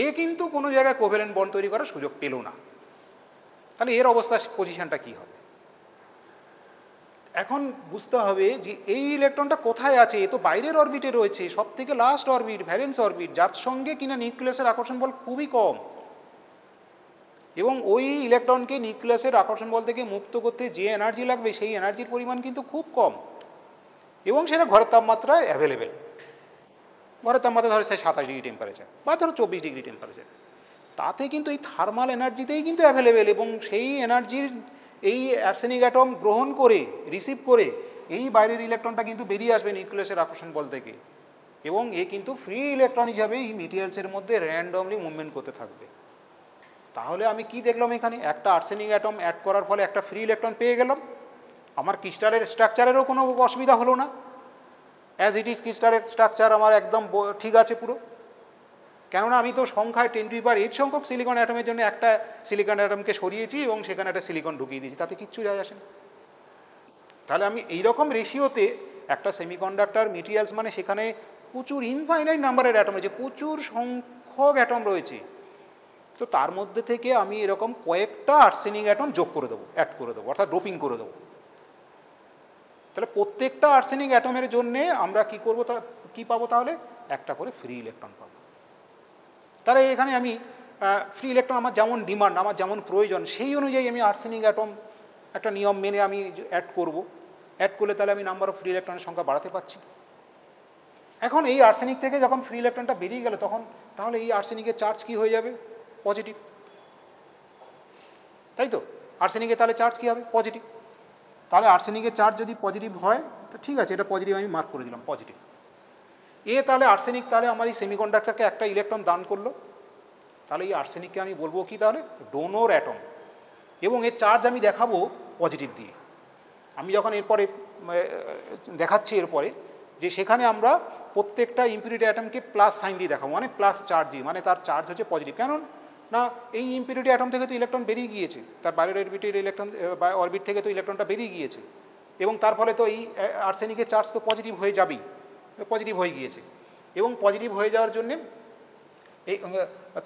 এ কিন্তু কোনো জায়গায় কোভ্যালেন্ট বন্ড তৈরি করার সুযোগ পেল না। তাহলে এর অবস্থা, পজিশনটা কী হবে? এখন বুঝতে হবে যে এই ইলেকট্রনটা কোথায় আছে। এ তো বাইরের অরবিটে রয়েছে, সব থেকে লাস্ট অরবিট, ভ্যালেন্স অরবিট, যার সঙ্গে কিনা নিউক্লিয়াসের আকর্ষণ বল খুবই কম, এবং ওই ইলেকট্রনকে নিউক্লিয়াসের আকর্ষণ বল থেকে মুক্ত করতে যে এনার্জি লাগবে সেই এনার্জির পরিমাণ কিন্তু খুব কম, এবং সেটা ঘরের তাপমাত্রায় অ্যাভেলেবেল। ঘরের তাপমাত্রা ধরো 27 ডিগ্রি টেম্পারেচার বা ধরো 24 ডিগ্রি টেম্পারেচার, তাতে কিন্তু এই থার্মাল এনার্জিতেই কিন্তু অ্যাভেলেবেল, এবং সেই এনার্জির এই আর্সেনিক অ্যাটম গ্রহণ করে, রিসিভ করে এই বাইরের ইলেকট্রনটা কিন্তু বেরিয়ে আসবে নিউক্লিয়াসের আকর্ষণ বল থেকে, এবং এ কিন্তু ফ্রি ইলেকট্রন হিসাবে এই মেটেরিয়ালসের মধ্যে র্যান্ডমলি মুভমেন্ট করতে থাকবে। তাহলে আমি কি দেখলাম এখানে? একটা আর্সেনিক অ্যাটম অ্যাড করার ফলে একটা ফ্রি ইলেকট্রন পেয়ে গেলাম, আমার ক্রিস্টালের স্ট্রাকচারেরও কোনো অসুবিধা হলো না, অ্যাজ ইট ইজ ক্রিস্টালের স্ট্রাকচার আমার একদম ঠিক আছে পুরো। কেননা আমি তো সংখ্যায় 10⁸ সংখ্যক সিলিকন অ্যাটমের জন্য একটা সিলিকন অ্যাটমকে সরিয়েছি এবং সেখানে একটা সিলিকন ঢুকিয়ে দিয়েছি, তাতে কিচ্ছু যায় আসে না। তাহলে আমি এইরকম রেশিওতে একটা সেমিকন্ডাক্টর মেটেরিয়ালস, মানে সেখানে প্রচুর ইনফাইনাইট নাম্বারের অ্যাটম রয়েছে, প্রচুর সংখ্যক অ্যাটম রয়েছে, তো তার মধ্যে থেকে আমি এরকম কয়েকটা আর্সেনিক অ্যাটম যোগ করে দেবো, অ্যাড করে দেবো, অর্থাৎ ডোপিং করে দেবো। তাহলে প্রত্যেকটা আর্সেনিক অ্যাটমের জন্যে আমরা কী করবো, কী পাবো? তাহলে একটা করে ফ্রি ইলেকট্রন পাবো। তাহলে এখানে আমি ফ্রি ইলেকট্রন আমার যেমন ডিমান্ড, আমার যেমন প্রয়োজন, সেই অনুযায়ী আমি আর্সেনিক অ্যাটম একটা নিয়ম মেনে আমি অ্যাড করব। অ্যাড করলে তাহলে আমি নাম্বার অফ ফ্রি ইলেকট্রনের সংখ্যা বাড়াতে পারছি। এখন এই আর্সেনিক থেকে যখন ফ্রি ইলেকট্রনটা বেরিয়ে গেল, তখন তাহলে এই আর্সেনিকের চার্জ কী হয়ে যাবে? পজিটিভ, তাই তো? আর্সেনিকের তাহলে চার্জ কী হবে? পজিটিভ। তাহলে আর্সেনিকের চার্জ যদি পজিটিভ হয় তো ঠিক আছে, এটা পজিটিভ আমি মার্ক করে দিলাম, পজিটিভ। তাহলে আর্সেনিক তাহলে আমার এই সেমিকন্ডাক্টরকে একটা ইলেকট্রন দান করলো, তাহলে এই আর্সেনিককে আমি বলবো কি? তাহলে ডোনর অ্যাটম, এবং এর চার্জ আমি দেখাবো পজিটিভ দিয়ে। আমি যখন এরপরে দেখাচ্ছি এরপরে যে সেখানে আমরা প্রত্যেকটা ইম্পিউরিটি অ্যাটমকে প্লাস সাইন দিয়ে দেখাবো, মানে প্লাস চার্জ দিয়ে, মানে তার চার্জ হচ্ছে পজিটিভ। কেন না এই ইম্পিউরিটি অ্যাটম থেকে তো ইলেকট্রন বেরিয়ে গিয়েছে, তার বাইরের অরবিটের ইলেকট্রন বা অরবিট থেকে তো ইলেকট্রনটা বেরিয়ে গিয়েছে, এবং তার ফলে তো এই আর্সেনিকের চার্জ তো পজিটিভ হয়ে যাবেই, পজিটিভ হয়ে গিয়েছে। এবং পজিটিভ হয়ে যাওয়ার জন্যে এই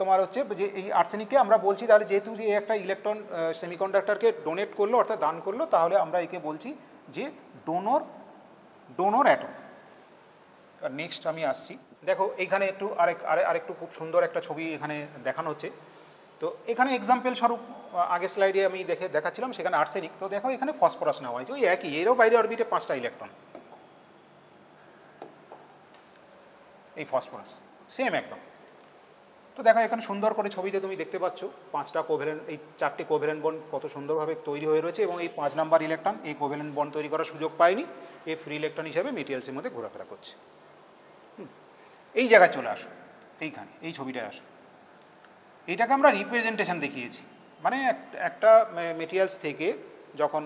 তোমার হচ্ছে যে এই আর্সেনিককে আমরা বলছি তাহলে যেহেতু যে একটা ইলেকট্রন সেমিকন্ডাক্টরকে ডোনেট করলো অর্থাৎ দান করলো, তাহলে আমরা একে বলছি যে ডোনর অ্যাটম। আর নেক্সট আমি আসছি, দেখো এইখানে একটু আরেকটু খুব সুন্দর একটা ছবি এখানে দেখানো হচ্ছে। তো এখানে এক্সাম্পল স্বরূপ আগের স্লাইডে আমি দেখাচ্ছিলাম, সেখানে আর্সেনিক। তো দেখো এখানে ফসফরাস নেওয়া হয়েছে, ওই একই, এরও বাইরে অরবিটে 5টা ইলেকট্রন, এই ফসফরাস সেম একদম। তো দেখো এখানে সুন্দর করে ছবিতে তুমি দেখতে পাচ্ছ 5টা কোভ্যালেন্ট, এই 4টে কোভ্যালেন্ট বন্ড কত সুন্দরভাবে তৈরি হয়ে রয়েছে, এবং এই 5 নাম্বার ইলেকট্রন এই কোভ্যালেন্ট বন্ড তৈরি করার সুযোগ পায়নি, এই ফ্রি ইলেকট্রন হিসাবে মেটেরিয়ালসের মধ্যে ঘোরাফেরা করছে। এই জায়গায় চলে আসো, এইখানে এই ছবিটায় আসো, এইটাকে আমরা রিপ্রেজেন্টেশন দেখিয়েছি। মানে একটা মেটেরিয়ালস থেকে যখন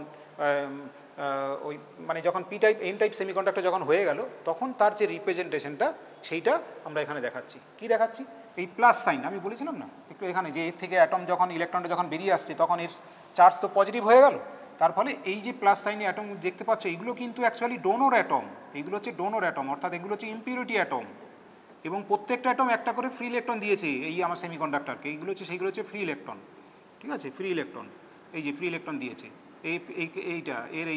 ওই মানে যখন P type N type semiconductor যখন হয়ে গেল, তখন তার যে রিপ্রেজেন্টেশনটা সেইটা আমরা এখানে দেখাচ্ছি। কি দেখাচ্ছি? এই প্লাস সাইন আমি বলেছিলাম না একটু এখানে, যে এর থেকে অ্যাটম যখন ইলেকট্রনটা যখন বেরিয়ে আসছে তখন এর চার্জ তো পজিটিভ হয়ে গেল, তার ফলে এই যে প্লাস সাইনে অ্যাটম দেখতে পাচ্ছ, এইগুলো কিন্তু অ্যাকচুয়ালি ডোনর অ্যাটম, এইগুলো হচ্ছে ডোনর অ্যাটম, অর্থাৎ এগুলো হচ্ছে ইম্পিউরিটি অ্যাটম, এবং প্রত্যেকটা অ্যাটম একটা করে ফ্রি ইলেকট্রন দিয়েছে এই আমার সেমিকন্ডাক্টরকে, এইগুলো হচ্ছে ফ্রি ইলেকট্রন, ঠিক আছে, ফ্রি ইলেকট্রন, এই যে ফ্রি ইলেকট্রন দিয়েছে, এইটা এর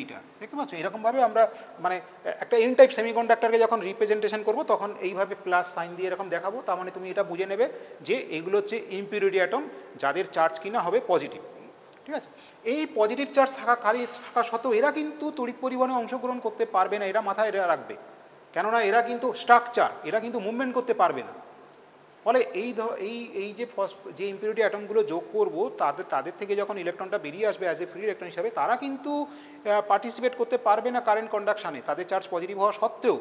এইটা দেখতে পাচ্ছ। এরকমভাবে আমরা মানে একটা এন টাইপ সেমিকন্ডাক্টরকে যখন রিপ্রেজেন্টেশন করবো তখন এইভাবে প্লাস সাইন দিয়ে এরকম দেখাবো, তার মানে তুমি এটা বুঝে নেবে যে এইগুলো হচ্ছে ইম্পিউরিটি অ্যাটম যাদের চার্জ কিনা হবে পজিটিভ, ঠিক আছে। এই পজিটিভ চার্জ থাকা সত্ত্বেও এরা কিন্তু তড়িৎ পরিবহনে অংশগ্রহণ করতে পারবে না, এরা মাথায় রাখবে, কেননা এরা কিন্তু স্ট্রাকচার, এরা কিন্তু মুভমেন্ট করতে পারবে না। ফলে এই যে ইম্পিউরিটি অ্যাটমগুলো যোগ করব, তাদের থেকে যখন ইলেকট্রনটা বেরিয়ে আসবে অ্যাজ এ ফ্রি ইলেকট্রন হিসাবে, তারা কিন্তু পার্টিসিপেট করতে পারবে না কারেন্ট কন্ডাকশানে, তাদের চার্জ পজিটিভ হওয়া সত্ত্বেও,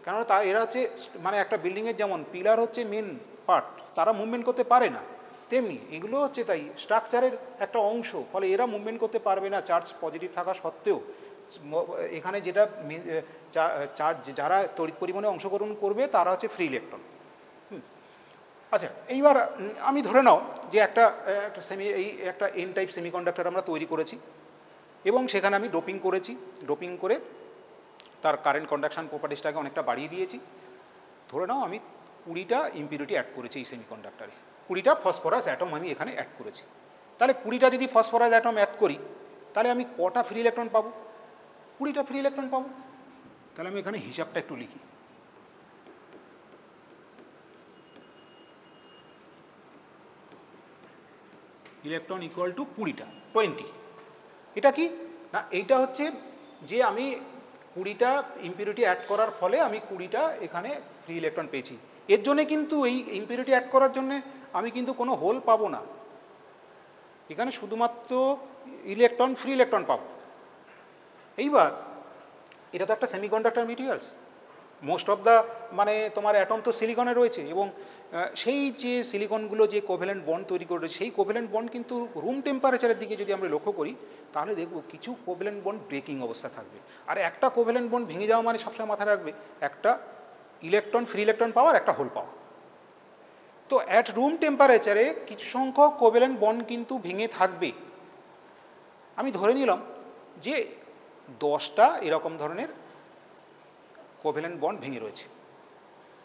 কেননা এরা হচ্ছে মানে একটা বিল্ডিংয়ের যেমন পিলার হচ্ছে মেন পার্ট, তারা মুভমেন্ট করতে পারে না, তেমনি এগুলো হচ্ছে তাই স্ট্রাকচারের একটা অংশ, ফলে এরা মুভমেন্ট করতে পারবে না চার্জ পজিটিভ থাকা সত্ত্বেও। এখানে যেটা চার্জ যারা তড়িৎ পরিবহনে অংশগ্রহণ করবে তারা হচ্ছে ফ্রি ইলেকট্রন। আচ্ছা, এইবার আমি ধরে নাও যে একটা এন টাইপ সেমিকন্ডাক্টর আমরা তৈরি করেছি, এবং সেখানে আমি ডোপিং করেছি, ডোপিং করে তার কারেন্ট কন্ডাকশান প্রপার্টিসটাকে অনেকটা বাড়িয়ে দিয়েছি। ধরে নাও আমি 20টা ইম্পিউরিটি অ্যাড করেছি এই সেমিকন্ডাক্টরে, 20টা ফসফরাস অ্যাটম আমি এখানে অ্যাড করেছি। তাহলে 20টা যদি ফসফরাস অ্যাটম অ্যাড করি, তাহলে আমি কটা ফ্রি ইলেকট্রন পাবো? 20টা ফ্রি ইলেকট্রন পাবো। তাহলে আমি এখানে হিসাবটা একটু লিখি। ইলেকট্রন ইকুয়াল টু 20টা 20। এটা কি না, এইটা হচ্ছে যে আমি 20টা ইম্পিউরিটি অ্যাড করার ফলে আমি 20টা এখানে ফ্রি ইলেকট্রন পেয়েছি। এর জন্যে কিন্তু এই ইম্পিউরিটি অ্যাড করার জন্যে আমি কিন্তু কোনো হোল পাবো না, এখানে শুধুমাত্র ইলেকট্রন ফ্রি ইলেকট্রন পাবো। এইবার এটা তো একটা semiconductor materials, most of the মানে তোমার অ্যাটম তো সিলিকনে রয়েছে, এবং সেই যে সিলিকনগুলো যে কোভ্যালেন্ট বন্ড তৈরি করে সেই কোভ্যালেন্ট বন্ড কিন্তু রুম টেম্পারেচারের দিকে যদি আমরা লক্ষ্য করি, তাহলে দেখব কিছু কোভ্যালেন্ট বন্ড ব্রেকিং অবস্থা থাকবে, আর একটা কোভ্যালেন্ট বন্ড ভেঙে যাওয়া মানে সবসময় মাথায় রাখবে একটা ইলেকট্রন ফ্রি ইলেকট্রন পাওয়ার, একটা হোল পাওয়া। তো অ্যাট রুম টেম্পারেচারে কিছু সংখ্যক কোভ্যালেন্ট বন্ড কিন্তু ভেঙে থাকবে। আমি ধরে নিলাম যে 10টা এরকম ধরনের কোভ্যালেন্ট বন্ড ভেঙে রয়েছে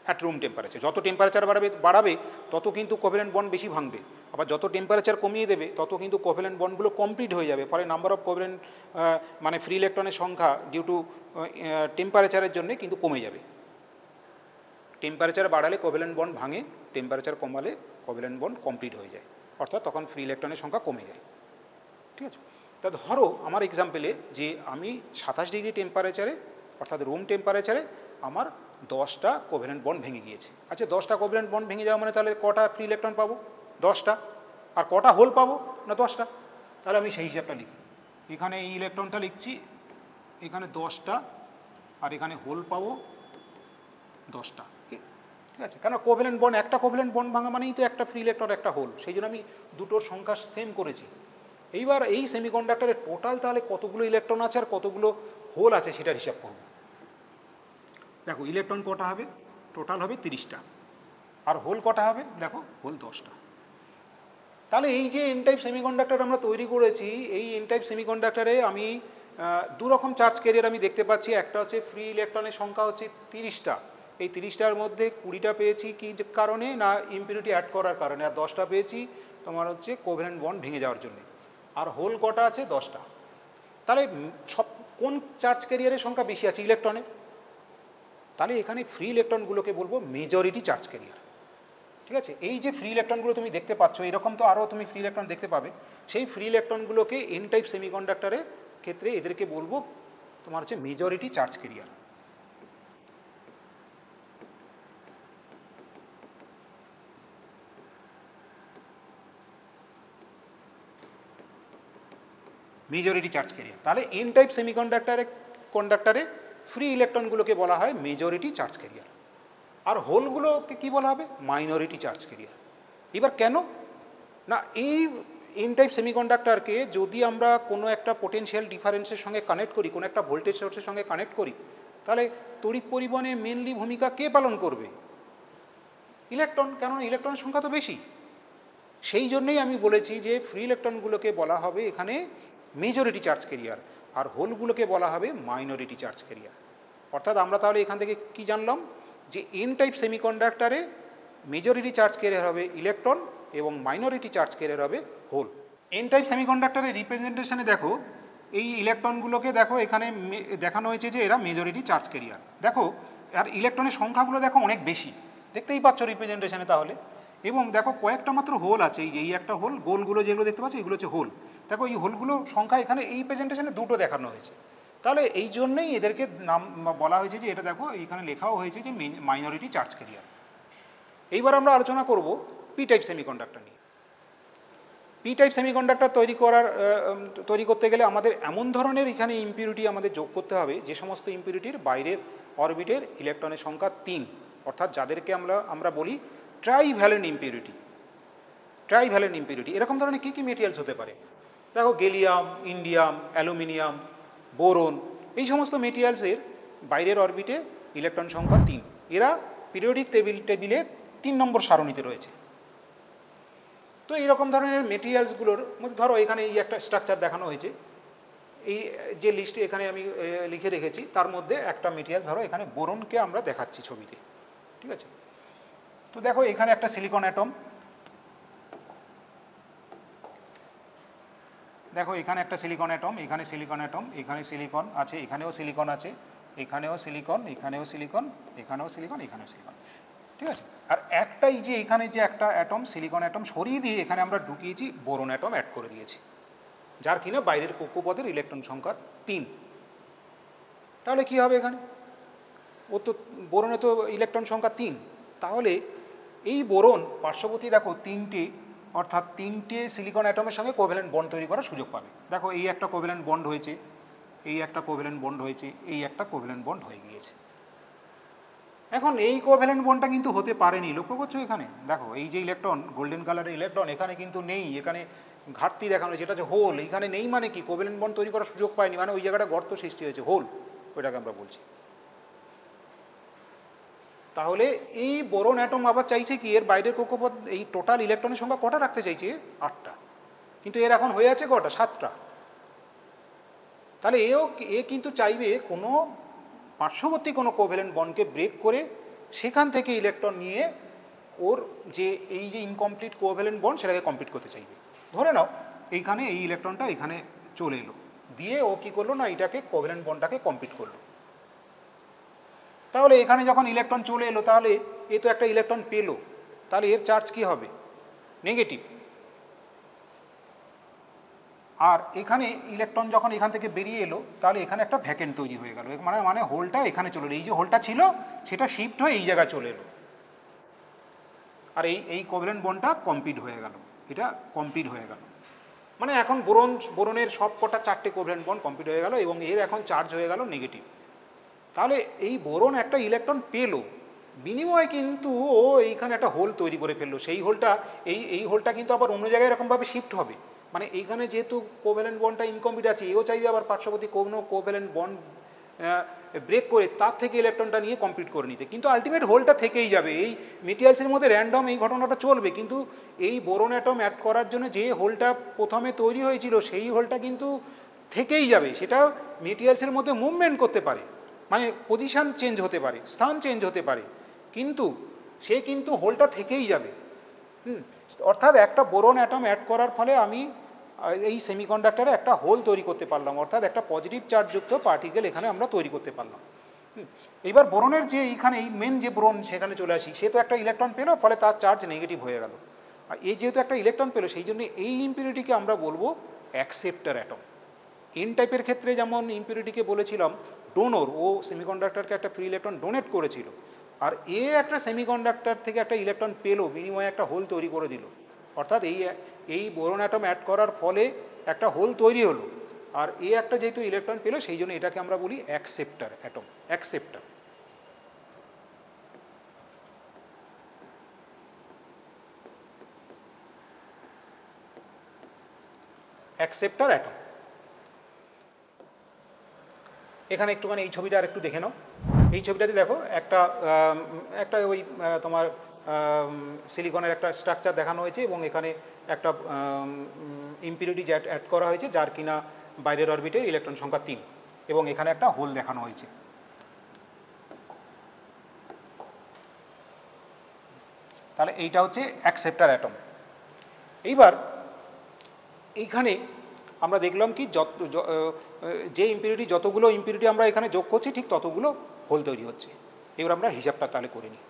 অ্যাট রুম টেম্পারেচার। যত টেম্পারেচার বাড়াবে তত কিন্তু কোভ্যালেন্ট বন্ড বেশি ভাঙবে, আবার যত টেম্পারেচার কমিয়ে দেবে তত কিন্তু কোভ্যালেন্ট বন্ডগুলো কমপ্লিট হয়ে যাবে, ফলে নাম্বার অফ কোভ্যালেন্ট মানে ফ্রি ইলেকট্রনের সংখ্যা ডিউ টু টেম্পারেচারের জন্য কিন্তু কমে যাবে। টেম্পারেচার বাড়ালে কোভ্যালেন্ট বন্ড ভাঙে, টেম্পারেচার কমালে কোভ্যালেন্ট বন্ড কমপ্লিট হয়ে যায়, অর্থাৎ তখন ফ্রি ইলেকট্রনের সংখ্যা কমে যায়, ঠিক আছে। তা ধরো আমার এক্সাম্পলে যে আমি 27 ডিগ্রি টেম্পারেচারে অর্থাৎ রুম টেম্পারেচারে আমার 10টা কোভ্যালেন্ট বন্ড ভেঙে গিয়েছে। আচ্ছা, 10টা কোভ্যালেন্ট বন্ড ভেঙে যাওয়া মানে তাহলে কটা ফ্রি ইলেকট্রন পাবো? 10টা। আর কটা হোল পাবো? না 10টা। তাহলে আমি সেই হিসাবটা লিখি, এখানে এই ইলেকট্রনটা লিখছি, এখানে 10টা, আর এখানে হোল পাবো 10টা, ঠিক আছে। কারণ কোভ্যালেন্ট বন্ড, একটা কোভ্যালেন্ট বন্ড ভাঙা মানেই তো একটা ফ্রি ইলেকট্রন একটা হোল, সেই জন্য আমি দুটোর সংখ্যা সেম করেছি। এইবার এই সেমিকন্ডাক্টরের টোটাল তাহলে কতগুলো ইলেকট্রন আছে আর কতগুলো হোল আছে সেটার হিসাব করব। দেখো ইলেকট্রন কটা হবে? টোটাল হবে 30টা, আর হোল কটা হবে? দেখো হোল 10টা। তাহলে এই যে এন টাইপ সেমিকন্ডাক্টর আমরা তৈরি করেছি, এই এন টাইপ সেমিকন্ডাক্টরে আমি দু রকম চার্জ ক্যারিয়ার আমি দেখতে পাচ্ছি। একটা হচ্ছে ফ্রি ইলেকট্রনের সংখ্যা হচ্ছে 30টা, এই 30টার মধ্যে 20টা পেয়েছি কি কারণে, না ইম্পিউরিটি অ্যাড করার কারণে, আর 10টা পেয়েছি তোমার হচ্ছে কোভ্যালেন্ট বন্ড ভেঙে যাওয়ার জন্য। আর হোল কটা আছে? 10টা। তাহলে সব কোন চার্জ ক্যারিয়ারের সংখ্যা বেশি আছে? ইলেকট্রনের। তাহলে এখানে ফ্রি ইলেকট্রনগুলোকে বলবো মেজরিটি চার্জ ক্যারিয়ার। ঠিক আছে, এই যে ফ্রি ইলেকট্রনগুলো তুমি দেখতে পাচ্ছ, এরকম তো আরও তুমি ফ্রি ইলেকট্রন দেখতে পাবে, সেই ফ্রি ইলেকট্রনগুলোকে এন টাইপ সেমিকন্ডাক্টরের ক্ষেত্রে এদেরকে বলবো তোমার হচ্ছে majority charge career. Majority charge career. তাহলে এন টাইপ সেমিকন্ডাক্টরে ফ্রি ইলেকট্রনগুলোকে বলা হয় মেজরিটি চার্জ ক্যারিয়ার, আর হোলগুলোকে কি বলা হবে? Minority charge career. এবার কেন না, এই এন টাইপ সেমিকন্ডাক্টরকে যদি আমরা কোনো একটা পোটেনশিয়াল ডিফারেন্সের সঙ্গে কানেক্ট করি, কোনো একটা ভোল্টেজ সোর্সের সঙ্গে কানেক্ট করি, তাহলে তড়িৎ পরিবহনে মেনলি ভূমিকা কে পালন করবে? ইলেকট্রন, কেননা ইলেকট্রনের সংখ্যা তো বেশি। সেই জন্যই আমি বলেছি যে ফ্রি ইলেকট্রনগুলোকে বলা হবে এখানে মেজরিটি চার্জ ক্যারিয়ার, আর হোলগুলোকে বলা হবে মাইনরিটি চার্জ ক্যারিয়ার। অর্থাৎ আমরা তাহলে এখান থেকে কি জানলাম, যে এন টাইপ সেমিকন্ডাক্টরে মেজরিটি চার্জ ক্যারিয়ার হবে ইলেকট্রন এবং মাইনরিটি চার্জ ক্যারিয়ার হবে হোল। এন টাইপ সেমিকন্ডাক্টরের রিপ্রেজেন্টেশনে দেখো এই ইলেকট্রনগুলোকে দেখো এখানে দেখানো হয়েছে যে এরা মেজরিটি চার্জ ক্যারিয়ার। দেখো আর ইলেকট্রনের সংখ্যাগুলো দেখো অনেক বেশি, দেখতেই পাচ্ছ রিপ্রেজেন্টেশনে তাহলে। এবং দেখো কয়েকটা মাত্র হোল আছে, এই একটা হোল, গোলগুলো যেগুলো দেখতে পাচ্ছ এগুলো হচ্ছে হোল। দেখো এই হোলগুলো সংখ্যা এখানে এই প্রেজেন্টেশনে 2টো দেখানো হয়েছে। তাহলে এই জন্যই এদেরকে নাম বলা হয়েছে যে এটা দেখো এইখানে লেখাও হয়েছে যে মাইনরিটি চার্জ ক্যারিয়ার। এইবার আমরা আলোচনা করব পি টাইপ সেমিকন্ডাক্টর নিয়ে। পি টাইপ সেমিকন্ডাক্টর তৈরি করতে গেলে আমাদের এমন ধরনের এখানে ইম্পিউরিটি আমাদের যোগ করতে হবে যে সমস্ত ইম্পিউরিটির বাইরের অরবিটের ইলেকট্রনের সংখ্যা 3, অর্থাৎ যাদেরকে আমরা বলি ট্রাইভ্যালেন্ট ইম্পিউরিটি। ট্রাইভ্যালেন্ট ইম্পিউরিটি এরকম ধরনের কী কী মেটেরিয়ালস হতে পারে? দেখো গেলিয়াম, ইন্ডিয়াম, অ্যালুমিনিয়াম, বোরন, এই সমস্ত মেটেরিয়ালসের বাইরের অরবিটে ইলেকট্রন সংখ্যা 3। এরা পিরিয়ডিক টেবিলে 3 নম্বর সারণীতে রয়েছে। তো এইরকম ধরনের মেটেরিয়ালসগুলোর মধ্যে ধরো এখানে এই একটা স্ট্রাকচার দেখানো হয়েছে, এই যে লিস্টে এখানে আমি লিখে রেখেছি তার মধ্যে একটা মেটেরিয়াল, ধরো এখানে বোরনকে আমরা দেখাচ্ছি ছবিতে। ঠিক আছে, তো দেখো এখানে একটা সিলিকন অ্যাটম, দেখো এখানে একটা সিলিকন অ্যাটম, এখানে সিলিকন অ্যাটম, এখানে সিলিকন আছে, এখানেও সিলিকন আছে, এখানেও সিলিকন, এখানেও সিলিকন, এখানেও সিলিকন, এখানেও সিলিকন। ঠিক আছে, আর একটাই যে এখানে যে একটা অ্যাটম সিলিকন অ্যাটম সরিয়ে দিয়ে এখানে আমরা ঢুকিয়েছি বোরন অ্যাটম অ্যাড করে দিয়েছি, যার কিনা বাইরের কক্ষপথের ইলেকট্রন সংখ্যা 3। তাহলে কি হবে এখানে? ও তো বোরনে তো ইলেকট্রন সংখ্যা 3, তাহলে এই বোরন পার্শ্ববর্তী দেখো 3টে, অর্থাৎ 3টে সিলিকন অ্যাটমের সঙ্গে কোভ্যালেন্ট বন্ড তৈরি করার সুযোগ পাবে। দেখো এই একটা কোভ্যালেন্ট বন্ড হয়েছে, এই একটা কোভ্যালেন্ট বন্ড হয়েছে, এই একটা কোভ্যালেন্ট বন্ড হয়ে গিয়েছে। এখন এই কোভ্যালেন্ট বন্ডটা কিন্তু হতে পারেনি, লক্ষ্য করছো এখানে দেখো এই যে ইলেকট্রন, গোল্ডেন কালারের ইলেকট্রন এখানে কিন্তু নেই, এখানে ঘাটতি দেখানো, যেটা হচ্ছে হোল। এখানে নেই মানে কি? কোভ্যালেন্ট বন্ড তৈরি করার সুযোগ পায়নি, মানে ওই জায়গাটা গর্ত সৃষ্টি হয়েছে, হোল, ওইটাকে আমরা বলছি। তাহলে এই বোরন অ্যাটম আবার চাইছে কি, এর বাইরের কক্ষপথ এই টোটাল ইলেকট্রনের সংখ্যা কটা রাখতে চাইছে? 8টা, কিন্তু এর এখন হয়ে আছে কটা? 7টা। তাহলে এ কিন্তু চাইবে কোনো পার্শ্ববর্তী কোনো কোভ্যালেন্ট বন্ডকে ব্রেক করে সেখান থেকে ইলেকট্রন নিয়ে ওর যে এই যে ইনকমপ্লিট কোভ্যালেন্ট বন্ড সেটাকে কমপ্লিট করতে চাইবে। ধরে নাও এইখানে এই ইলেকট্রনটা এখানে চলে এলো, দিয়ে ও কী করলো না, এটাকে কোভ্যালেন্ট বন্ডটাকে কমপ্লিট করলো। তাহলে এখানে যখন ইলেকট্রন চলে এলো, তাহলে এ তো একটা ইলেকট্রন পেলো, তাহলে এর চার্জ কি হবে? নেগেটিভ। আর এখানে ইলেকট্রন যখন এখান থেকে বেরিয়ে এলো, তাহলে এখানে একটা ভ্যাকেন্ট তৈরি হয়ে গেল, মানে হোলটা এখানে চলে এলো, এই যে হোলটা ছিল সেটা শিফট হয়ে এই জায়গায় চলে এলো, আর এই কোভ্যালেন্ট বন্ডটা কমপ্লিট হয়ে গেল, এটা কমপ্লিট হয়ে গেল। মানে এখন বোরনের সব কটা 4টে কোভ্যালেন্ট বন্ড কমপ্লিট হয়ে গেল এবং এর এখন চার্জ হয়ে গেল নেগেটিভ। তাহলে এই বোরন একটা ইলেকট্রন পেলো, বিনিময়ে কিন্তু ও এইখানে একটা হোল তৈরি করে ফেললো। সেই হোলটা এই হোলটা কিন্তু আবার অন্য জায়গায় এরকমভাবে শিফট হবে, মানে এইখানে যেহেতু কোভ্যালেন্ট বন্ডটা ইনকমপ্লিট আছে, এও চাইবে আবার পার্শ্ববর্তী কোনো কোভ্যালেন্ট বন্ড ব্রেক করে তার থেকে ইলেকট্রনটা নিয়ে কমপ্লিট করে নিতে, কিন্তু আলটিমেট হোলটা থেকেই যাবে। এই মেটেরিয়ালসের মধ্যে র্যান্ডম এই ঘটনাটা চলবে, কিন্তু এই বোরন অ্যাটম অ্যাড করার জন্য যে হোলটা প্রথমে তৈরি হয়েছিল সেই হোলটা কিন্তু থেকেই যাবে, সেটা মেটেরিয়ালসের মধ্যে মুভমেন্ট করতে পারে, মানে পজিশান চেঞ্জ হতে পারে, স্থান চেঞ্জ হতে পারে, কিন্তু সে কিন্তু হোলটা থেকেই যাবে। অর্থাৎ একটা বোরন অ্যাটম অ্যাড করার ফলে আমি এই সেমিকন্ডাক্টরে একটা হোল তৈরি করতে পারলাম, অর্থাৎ একটা পজিটিভ চার্জযুক্ত পার্টিকেল এখানে আমরা তৈরি করতে পারলাম। এইবার বোরনের যে এইখানে মেন যে বোরন সেখানে চলে আসি, সে তো একটা ইলেকট্রন পেলো, ফলে তার চার্জ নেগেটিভ হয়ে গেল। আর এই যেহেতু একটা ইলেকট্রন পেলো, সেই জন্য এই ইম্পিউরিটিকে আমরা বলবো অ্যাকসেপ্টার অ্যাটম। এন টাইপের ক্ষেত্রে যেমন ইম্পিউরিটিকে বলেছিলাম ডোনর, ও সেমিকন্ডাক্টরকে একটা ফ্রি ইলেকট্রন ডোনেট করেছিল, আর এ একটা সেমিকন্ডাক্টর থেকে একটা ইলেকট্রন পেলো, বিনিময়ে একটা হোল তৈরি করে দিল। অর্থাৎ এই বোরন অ্যাটম অ্যাড করার ফলে একটা হোল তৈরি হলো, আর এ একটা যেহেতু ইলেকট্রন পেলো, সেই জন্য এটাকে আমরা বলি acceptor atom, acceptor. Acceptor atom. এখানে একটুখানি এই ছবিটা আর একটু দেখে নাও। এই ছবিটাতে দেখো একটা ওই তোমার সিলিকনের একটা স্ট্রাকচার দেখানো হয়েছে, এবং এখানে একটা ইম্পিউরিটি অ্যাড করা হয়েছে, যার কিনা বাইরের অরবিটে ইলেকট্রন সংখ্যা 3, এবং এখানে একটা হোল দেখানো হয়েছে। তাহলে এইটা হচ্ছে অ্যাকসেপ্টার অ্যাটম। এইবার এইখানে আমরা দেখলাম কি যে ইম্পিউরিটি, যতগুলো ইম্পিউরিটি আমরা এখানে যোগ করছি, ঠিক ততগুলো হোল তৈরি হচ্ছে। এবার আমরা হিসাবটা তাহলে করে নিই,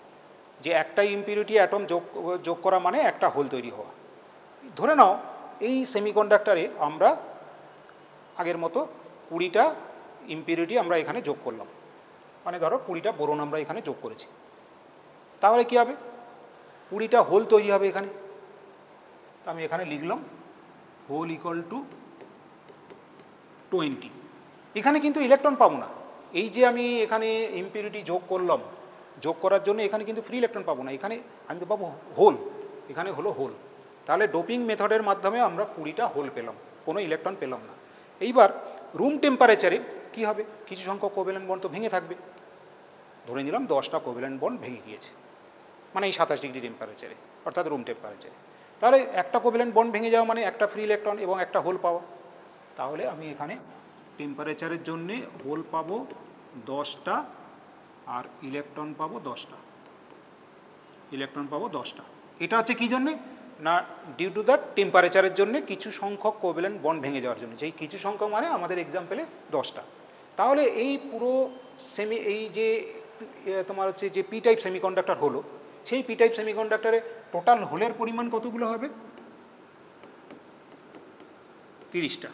যে একটা ইম্পিউরিটি অ্যাটম যোগ করা মানে একটা হোল তৈরি হওয়া। ধরে নাও এই সেমিকন্ডাক্টরে আমরা আগের মতো 20টা ইম্পিউরিটি আমরা এখানে যোগ করলাম, মানে ধরো 20টা বোরন আমরা এখানে যোগ করেছি। তাহলে কী হবে, 20টা হোল তৈরি হবে এখানে। আমি এখানে লিখলাম হোল ইকুয়াল টু 20। এখানে কিন্তু ইলেকট্রন পাবো না। এই যে আমি এখানে ইম্পিউরিটি যোগ করলাম, যোগ করার জন্য এখানে কিন্তু ফ্রি ইলেকট্রন পাবো না, এখানে আমি পাবো হোল। এখানে হলো হোল। তাহলে ডোপিং মেথডের মাধ্যমে আমরা 20টা হোল পেলাম, কোনো ইলেকট্রন পেলাম না। এইবার রুম টেম্পারেচারে কি হবে, কিছু সংখ্যক কোভ্যালেন্ট বন্ড তো ভেঙে থাকবে। ধরে নিলাম 10টা কোভ্যালেন্ট বন্ড ভেঙে গিয়েছে, মানে এই 27 ডিগ্রি টেম্পারেচারে, অর্থাৎ রুম টেম্পারেচারে। তাহলে একটা কোভ্যালেন্ট বন্ড ভেঙে যাওয়া মানে একটা ফ্রি ইলেকট্রন এবং একটা হোল পাওয়া। তাহলে আমি এখানে টেম্পারেচারের জন্যে হোল পাবো 10টা, আর ইলেকট্রন পাবো 10টা, ইলেকট্রন পাবো 10টা। এটা হচ্ছে কী জন্যে না, ডিউ টু দ্য টেম্পারেচারের জন্যে কিছু সংখ্যক কোভ্যালেন্ট বন্ড ভেঙে যাওয়ার জন্য। যেই কিছু সংখ্যক মানে আমাদের এক্সাম্পলে 10টা। তাহলে এই পুরো এই যে তোমার হচ্ছে যে পি টাইপ সেমিকন্ডাক্টর হলো, সেই পি টাইপ সেমিকন্ডাক্টরে টোটাল হোলের পরিমাণ কতগুলো হবে, 30টা।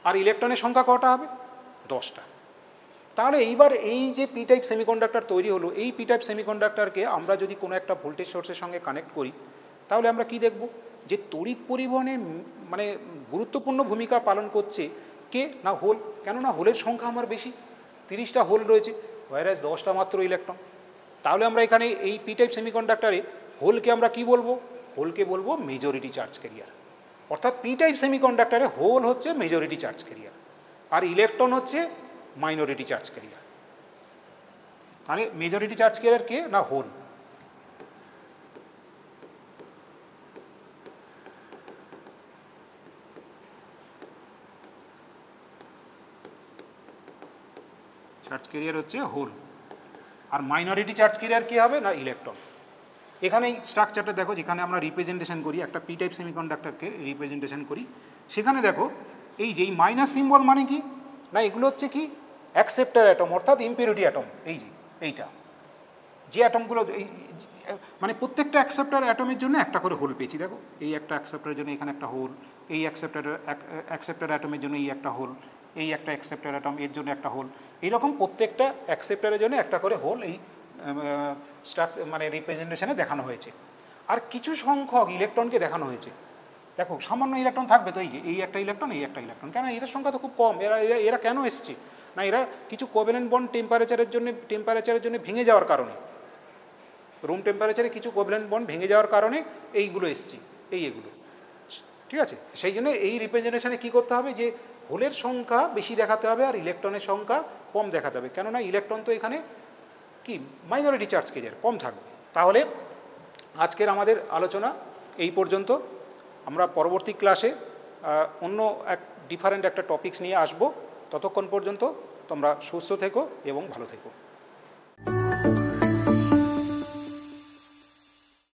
আর ইলেকট্রনের সংখ্যা কটা হবে, 10টা। তাহলে এইবার এই যে পি টাইপ সেমিকন্ডাক্টর তৈরি হলো, এই পি টাইপ সেমিকন্ডাক্টরকে আমরা যদি কোনো একটা ভোল্টেজ সোর্সের সঙ্গে কানেক্ট করি, তাহলে আমরা কি দেখব, যে তড়িৎ পরিবহনে মানে গুরুত্বপূর্ণ ভূমিকা পালন করছে কে না হোল। কেননা হোলের সংখ্যা আমার বেশি, 30টা হোল রয়েছে, ওয়ারাজ 10টা মাত্র ইলেকট্রন। তাহলে আমরা এখানে এই পি টাইপ সেমিকন্ডাক্টরে হোলকে আমরা কি বলবো, হোলকে বলবো মেজরিটি চার্জ ক্যারিয়ার। অর্থাৎ পি টাইপ সেমিকন্ডাক্টরে হোল হচ্ছে মেজরিটি চার্জ ক্যারিয়ার, আর ইলেকট্রন হচ্ছে মাইনরিটি চার্জ ক্যারিয়ার। তাহলে মেজরিটি চার্জ ক্যারিয়ার কে না হোল। চার্জ ক্যারিয়ার হচ্ছে হোল, আর মাইনরিটি চার্জ ক্যারিয়ার কী হবে না ইলেকট্রন। এখানে স্ট্রাকচারটা দেখো, যেখানে আমরা রিপ্রেজেন্টেশন করি একটা পি টাইপ সেমিকন্ডাক্টরকে রিপ্রেজেন্টেশন করি, সেখানে দেখো এই যে মাইনাস সিম্বল মানে কি না, এগুলো হচ্ছে কি অ্যাকসেপ্টার অ্যাটম, অর্থাৎ ইম্পিউরিটি অ্যাটম। এই যে এইটা যে অ্যাটমগুলো, এই মানে প্রত্যেকটা অ্যাকসেপ্টার অ্যাটমের জন্য একটা করে হোল পেয়েছি। দেখো এই একটা অ্যাকসেপ্টারের জন্য এখানে একটা হোল, এই অ্যাকসেপ্টার অ্যাটমের জন্য এই একটা হোল, এই একটা অ্যাকসেপ্টার অ্যাটম এর জন্য একটা হোল, এইরকম প্রত্যেকটা অ্যাকসেপ্টারের জন্য একটা করে হোল এই মানে রিপ্রেজেন্টেশনে দেখানো হয়েছে। আর কিছু সংখ্যক ইলেকট্রনকে দেখানো হয়েছে। দেখো সামান্য ইলেকট্রন থাকবে তো, এই যে এই একটা ইলেকট্রন, এই একটা ইলেকট্রন, কেন এদের সংখ্যা তো খুব কম। এরা কেন এসছে না, এরা কিছু কোভ্যালেন্ট বন্ড টেম্পারেচারের জন্য ভেঙে যাওয়ার কারণে, রুম টেম্পারেচারে কিছু কোভ্যালেন্ট বন্ড ভেঙে যাওয়ার কারণে এইগুলো এসছে, এগুলো। ঠিক আছে, সেই জন্য এই রিপ্রেজেন্টেশনে কী করতে হবে, যে হোলের সংখ্যা বেশি দেখাতে হবে আর ইলেকট্রনের সংখ্যা কম দেখাতে হবে। কেননা ইলেকট্রন তো এখানে কি মাইনরিটি চার্জ ক্যারিয়ার, কম থাকবে। তাহলে আজকের আমাদের আলোচনা এই পর্যন্ত। আমরা পরবর্তী ক্লাসে অন্য ডিফারেন্ট একটা টপিকস নিয়ে আসব। ততক্ষণ পর্যন্ত তোমরা সুস্থ থেকো এবং ভালো থেকো।